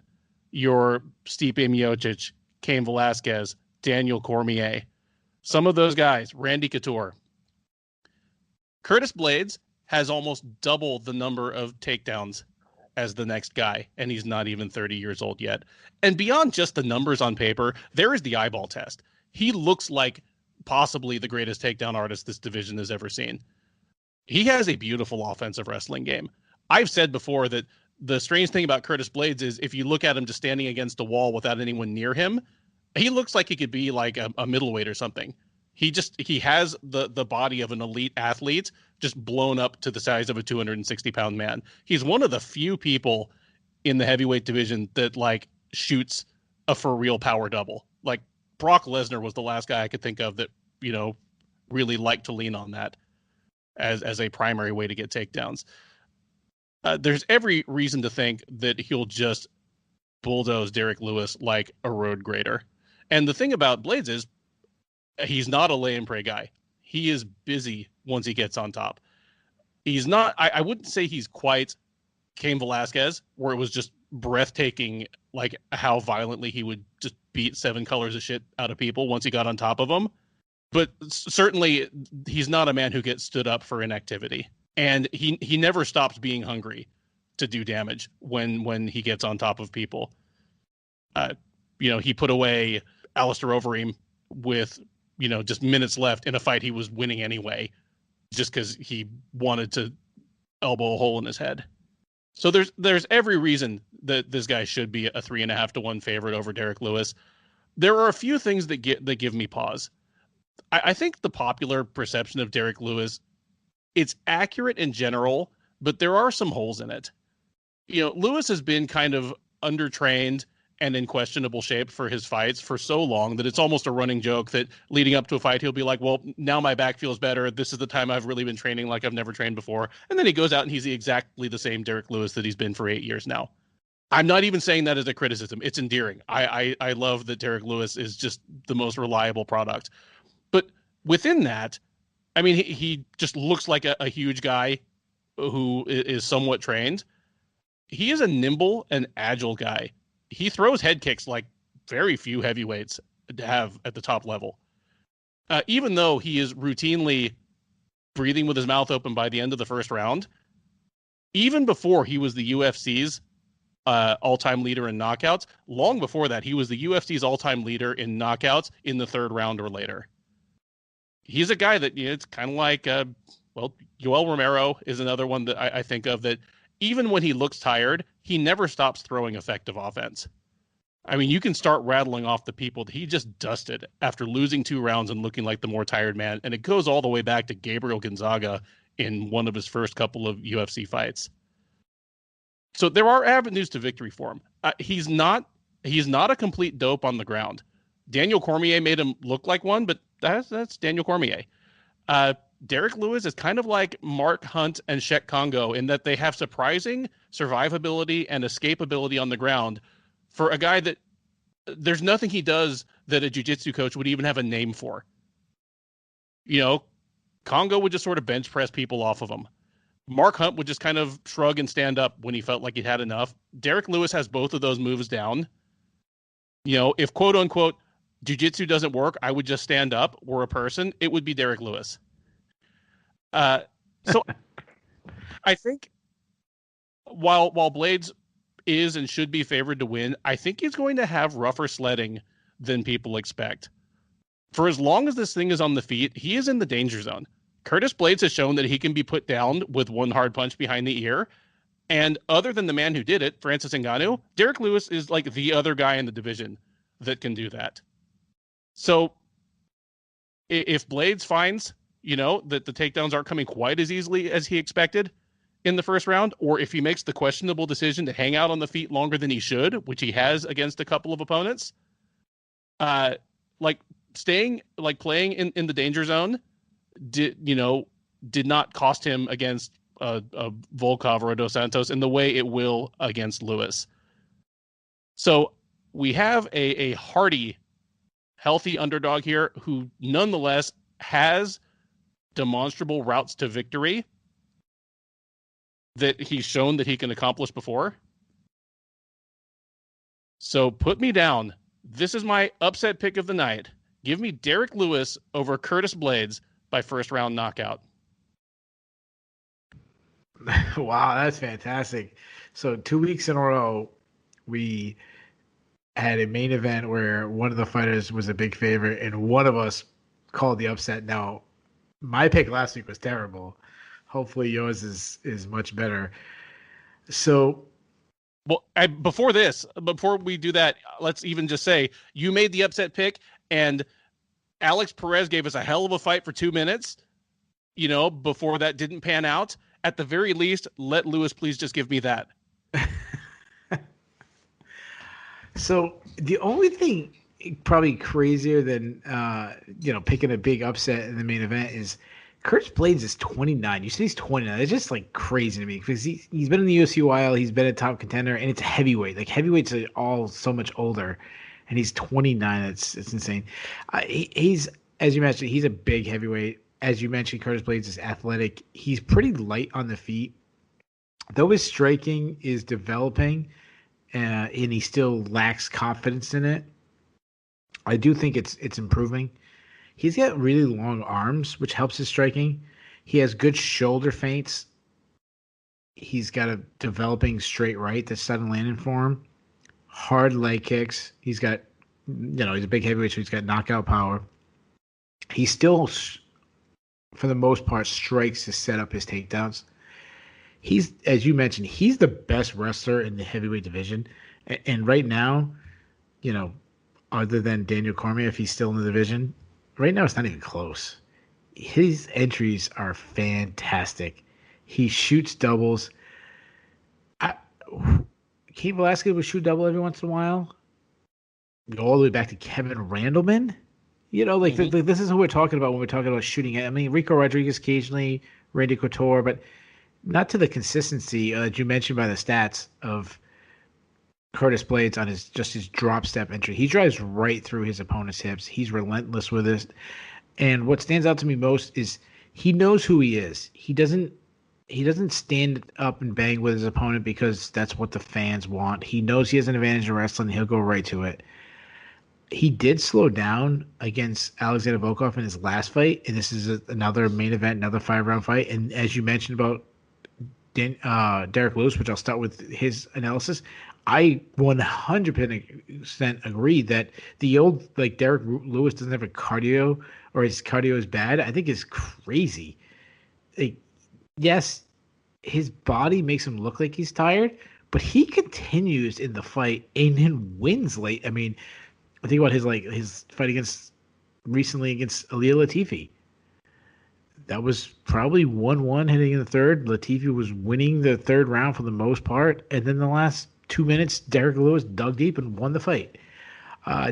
your Stipe Miocic, Cain Velasquez, Daniel Cormier, some of those guys, Randy Couture. Curtis Blaydes has almost double the number of takedowns as the next guy, and he's not even 30 years old yet. And beyond just the numbers on paper, there is the eyeball test. He looks like possibly the greatest takedown artist this division has ever seen. He has a beautiful offensive wrestling game. I've said before that the strange thing about Curtis Blaydes is if you look at him just standing against a wall without anyone near him, he looks like he could be like a middleweight or something. He has the body of an elite athlete just blown up to the size of a 260-pound man. He's one of the few people in the heavyweight division that like shoots a for real power double. Like Brock Lesnar was the last guy I could think of that, you know, really liked to lean on that as a primary way to get takedowns. There's every reason to think that he'll just bulldoze Derrick Lewis like a road grader. And the thing about Blaydes is he's not a lay and pray guy. He is busy once he gets on top. He's not, I wouldn't say he's quite Cain Velasquez, where it was just breathtaking, like how violently he would just beat 7 colors of shit out of people once he got on top of them. But certainly he's not a man who gets stood up for inactivity. And he never stops being hungry to do damage when he gets on top of people. He put away Alistair Overeem with, just minutes left in a fight he was winning anyway, just because he wanted to elbow a hole in his head. So there's every reason that this guy should be a 3.5 to 1 favorite over Derrick Lewis. There are a few things that give me pause. I think the popular perception of Derrick Lewis, it's accurate in general, but there are some holes in it. Lewis has been kind of undertrained and in questionable shape for his fights for so long that it's almost a running joke that leading up to a fight, he'll be like, well, now my back feels better. This is the time I've really been training like I've never trained before. And then he goes out and he's exactly the same Derrick Lewis that he's been for 8 years now. I'm not even saying that as a criticism. It's endearing. I love that Derrick Lewis is just the most reliable product. But within that, I mean, he just looks like a huge guy who is somewhat trained. He is a nimble and agile guy. He throws head kicks like very few heavyweights have at the top level. Even though he is routinely breathing with his mouth open by the end of the first round, even before he was the UFC's all-time leader in knockouts, long before that, he was the UFC's all-time leader in knockouts in the third round or later. He's a guy that, it's kind of like, Yoel Romero is another one that I think of that even when he looks tired, he never stops throwing effective offense. I mean, you can start rattling off the people that he just dusted after losing 2 rounds and looking like the more tired man. And it goes all the way back to Gabriel Gonzaga in one of his first couple of UFC fights. So there are avenues to victory for him. He's not a complete dope on the ground. Daniel Cormier made him look like one, but that's Daniel Cormier. Derrick Lewis is kind of like Mark Hunt and Shek Congo in that they have surprising survivability and escapability on the ground for a guy that there's nothing he does that a jiu-jitsu coach would even have a name for. Congo would just sort of bench press people off of him. Mark Hunt would just kind of shrug and stand up when he felt like he'd had enough. Derrick Lewis has both of those moves down. If quote unquote jiu-jitsu doesn't work, I would just stand up, or a person, it would be Derrick Lewis. So I think while Blaydes is and should be favored to win, I think he's going to have rougher sledding than people expect. For as long as this thing is on the feet, he is in the danger zone. Curtis Blaydes has shown that he can be put down with one hard punch behind the ear. And other than the man who did it, Francis Ngannou, Derrick Lewis is like the other guy in the division that can do that. So if Blaydes finds that the takedowns aren't coming quite as easily as he expected in the first round, or if he makes the questionable decision to hang out on the feet longer than he should, which he has against a couple of opponents, playing in the danger zone, did not cost him against a Volkov or a Dos Santos in the way it will against Lewis. So we have a hardy, healthy underdog here who nonetheless has demonstrable routes to victory that he's shown that he can accomplish before. So put me down. This is my upset pick of the night. Give me Derrick Lewis over Curtis Blaydes by first round knockout. Wow, that's fantastic. So 2 weeks in a row, we had a main event where one of the fighters was a big favorite and one of us called the upset. Now, my pick last week was terrible. Hopefully yours is much better. So, well, before we do that, let's even just say you made the upset pick and Alex Perez gave us a hell of a fight for 2 minutes, before that didn't pan out. At the very least, let Lewis please just give me that. So the only thing probably crazier than picking a big upset in the main event is Curtis Blaydes is 29. You say he's 29. It's just like crazy to me because he's been in the UFC a while. He's been a top contender, and it's a heavyweight. Like heavyweights are all so much older, and he's 29. It's insane. He's, as you mentioned, he's a big heavyweight. As you mentioned, Curtis Blaydes is athletic. He's pretty light on the feet. Though his striking is developing, and he still lacks confidence in it, I do think it's improving. He's got really long arms, which helps his striking. He has good shoulder feints. He's got a developing straight right that's sudden landing for him. Hard leg kicks. He's got, he's a big heavyweight, so he's got knockout power. He still, for the most part, strikes to set up his takedowns. He's, as you mentioned, he's the best wrestler in the heavyweight division. And right now, other than Daniel Cormier, if he's still in the division, right now it's not even close. His entries are fantastic. He shoots doubles. Cain Velasquez would shoot double every once in a while. Go all the way back to Kevin Randleman. This is who we're talking about when we're talking about shooting. I mean, Rico Rodriguez occasionally, Randy Couture, but not to the consistency that you mentioned by the stats of Curtis Blaydes on his drop step entry. He drives right through his opponent's hips. He's relentless with it. And what stands out to me most is he knows who he is. He doesn't stand up and bang with his opponent because that's what the fans want. He knows he has an advantage in wrestling. He'll go right to it. He did slow down against Alexander Volkov in his last fight, and this is another main event, another 5-round fight. And as you mentioned about Derrick Lewis, which I'll start with his analysis, I 100% agree that the old Derrick Lewis doesn't have a cardio or his cardio is bad. I think is crazy. Yes, his body makes him look like he's tired, but he continues in the fight and then wins late. I mean, I think about his fight recently against Ilia Latifi. That was probably 1-1 heading in the third. Latifi was winning the third round for the most part. And then the last 2 minutes, Derrick Lewis dug deep and won the fight.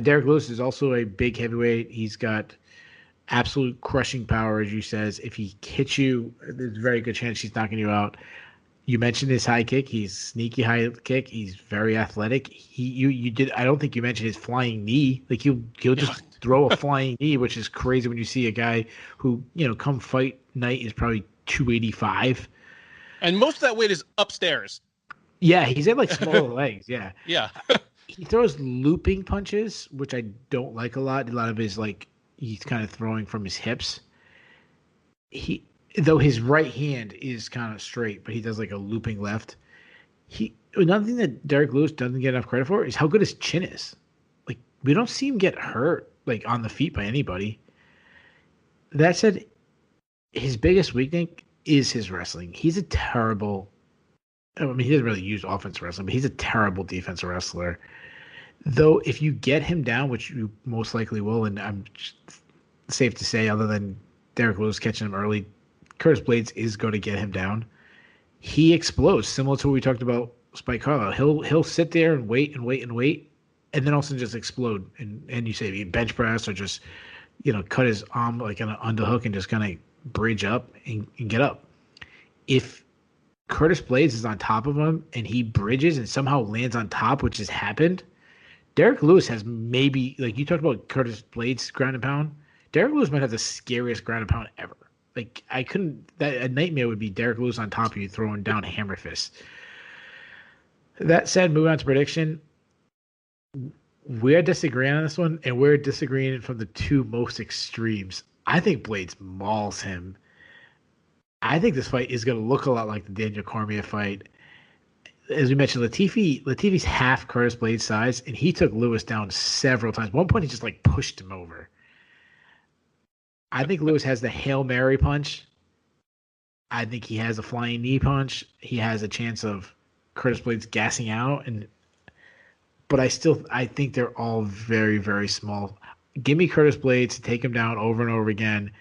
Derrick Lewis is also a big heavyweight. He's got absolute crushing power, as you says. If he hits you, there's a very good chance he's knocking you out. You mentioned his high kick. He's sneaky high kick. He's very athletic. You did. I don't think you mentioned his flying knee. He'll just throw a flying knee, which is crazy when you see a guy who come fight night is probably 285, and most of that weight is upstairs. Yeah, he's got smaller legs. Yeah, yeah. He throws looping punches, which I don't like a lot. A lot of his he's kind of throwing from his hips. Though his right hand is kind of straight, but he does a looping left. Another thing that Derrick Lewis doesn't get enough credit for is how good his chin is. We don't see him get hurt on the feet by anybody. That said, his biggest weakness is his wrestling. He's a terrible. I mean, he doesn't really use offensive wrestling, but he's a terrible defensive wrestler. Though, if you get him down, which you most likely will, and I'm safe to say, other than Derrick Lewis catching him early, Curtis Blaydes is going to get him down. He explodes, similar to what we talked about Spike Carlyle. He'll sit there and wait, and then also just explode. And you say bench press or just cut his arm like an underhook and just kind of bridge up and get up. If Curtis Blaydes is on top of him and he bridges and somehow lands on top, which has happened, Derrick Lewis has maybe, like you talked about Curtis Blaydes ground and pound, Derrick Lewis might have the scariest ground and pound ever. Like, a nightmare would be Derrick Lewis on top of you throwing down hammer fists. That said, moving on to prediction, we're disagreeing on this one, and we're disagreeing from the two most extremes. I think Blaydes mauls him. I think this fight is going to look a lot like the Daniel Cormier fight. As we mentioned, Latifi's half Curtis Blaydes' size, and he took Lewis down several times. At one point, he just pushed him over. I think Lewis has the Hail Mary punch. I think he has a flying knee punch. He has a chance of Curtis Blaydes gassing out, but I think they're all very, very small. Give me Curtis Blaydes to take him down over and over again.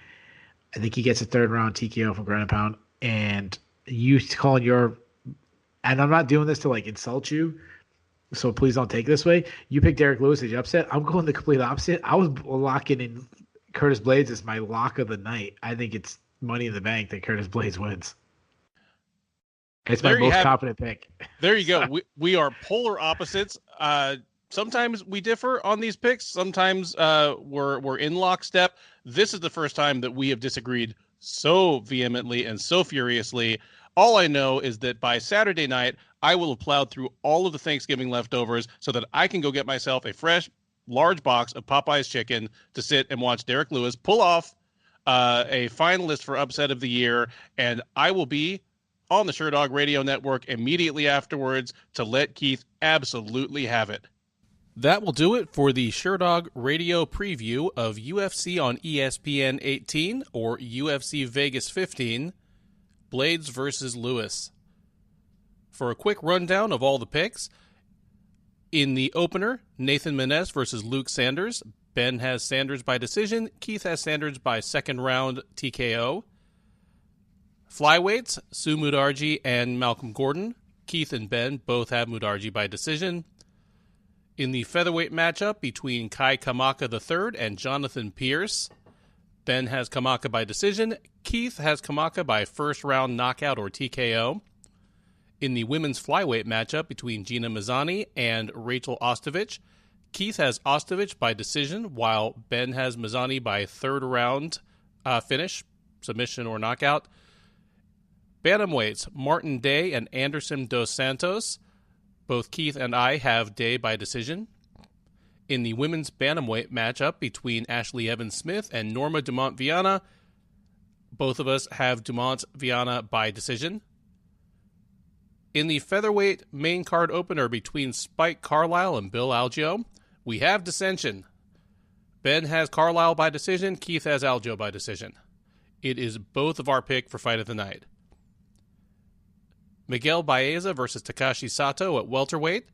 I think he gets a third round TKO from ground and pound. And you calling and I'm not doing this to insult you, so please don't take it this way. You pick Derrick Lewis as your upset. I'm going the complete opposite. I was locking in Curtis Blaydes as my lock of the night. I think it's money in the bank that Curtis Blaydes wins. It's my most confident pick. There you go. We are polar opposites. Sometimes we differ on these picks. Sometimes we're in lockstep. This is the first time that we have disagreed so vehemently and so furiously. All I know is that by Saturday night, I will have plowed through all of the Thanksgiving leftovers so that I can go get myself a fresh, large box of Popeye's chicken to sit and watch Derrick Lewis pull off a finalist for Upset of the Year. And I will be on the Sherdog Radio Network immediately afterwards to let Keith absolutely have it. That will do it for the Sherdog Radio preview of UFC on ESPN 18 or UFC Vegas 15, Blaydes versus Lewis. For a quick rundown of all the picks, in the opener, Nathan Maness versus Luke Sanders. Ben has Sanders by decision. Keith has Sanders by second round TKO. Flyweights, Sue Mudaerji and Malcolm Gordon. Keith and Ben both have Mudaerji by decision. In the featherweight matchup between Kai Kamaka III and Jonathan Pearce, Ben has Kamaka by decision. Keith has Kamaka by first round knockout or TKO. In the women's flyweight matchup between Gina Mazany and Rachael Ostovich, Keith has Ostovich by decision, while Ben has Mazany by third round finish, submission or knockout. Bantamweights, Martin Day and Anderson dos Santos. Both Keith and I have Day by decision. In the women's bantamweight matchup between Ashlee Evans-Smith and Norma Dumont Viana, both of us have Dumont Viana by decision. In the featherweight main card opener between Spike Carlyle and Bill Algeo, we have dissension. Ben has Carlyle by decision, Keith has Algeo by decision. It is both of our pick for fight of the night. Miguel Baeza versus Takashi Sato at welterweight.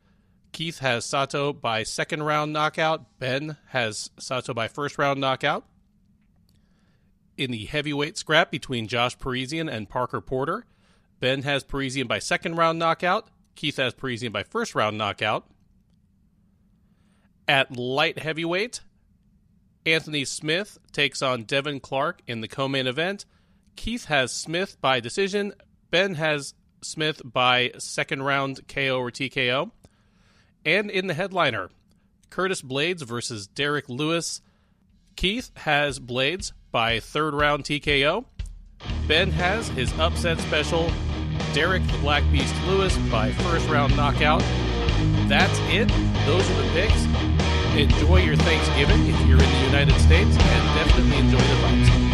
Keith has Sato by second round knockout. Ben has Sato by first round knockout. In the heavyweight scrap between Josh Parisian and Parker Porter, Ben has Parisian by second round knockout. Keith has Parisian by first round knockout. At light heavyweight, Anthony Smith takes on Devin Clark in the co-main event. Keith has Smith by decision. Ben has Smith by second round KO or TKO. And in the headliner, Curtis Blaydes versus Derrick Lewis. Keith has Blaydes by third round TKO. Ben has his upset special, Derrick the Black Beast Lewis by first round knockout. That's it. Those are the picks. Enjoy your Thanksgiving if you're in the United States, and definitely enjoy the fights.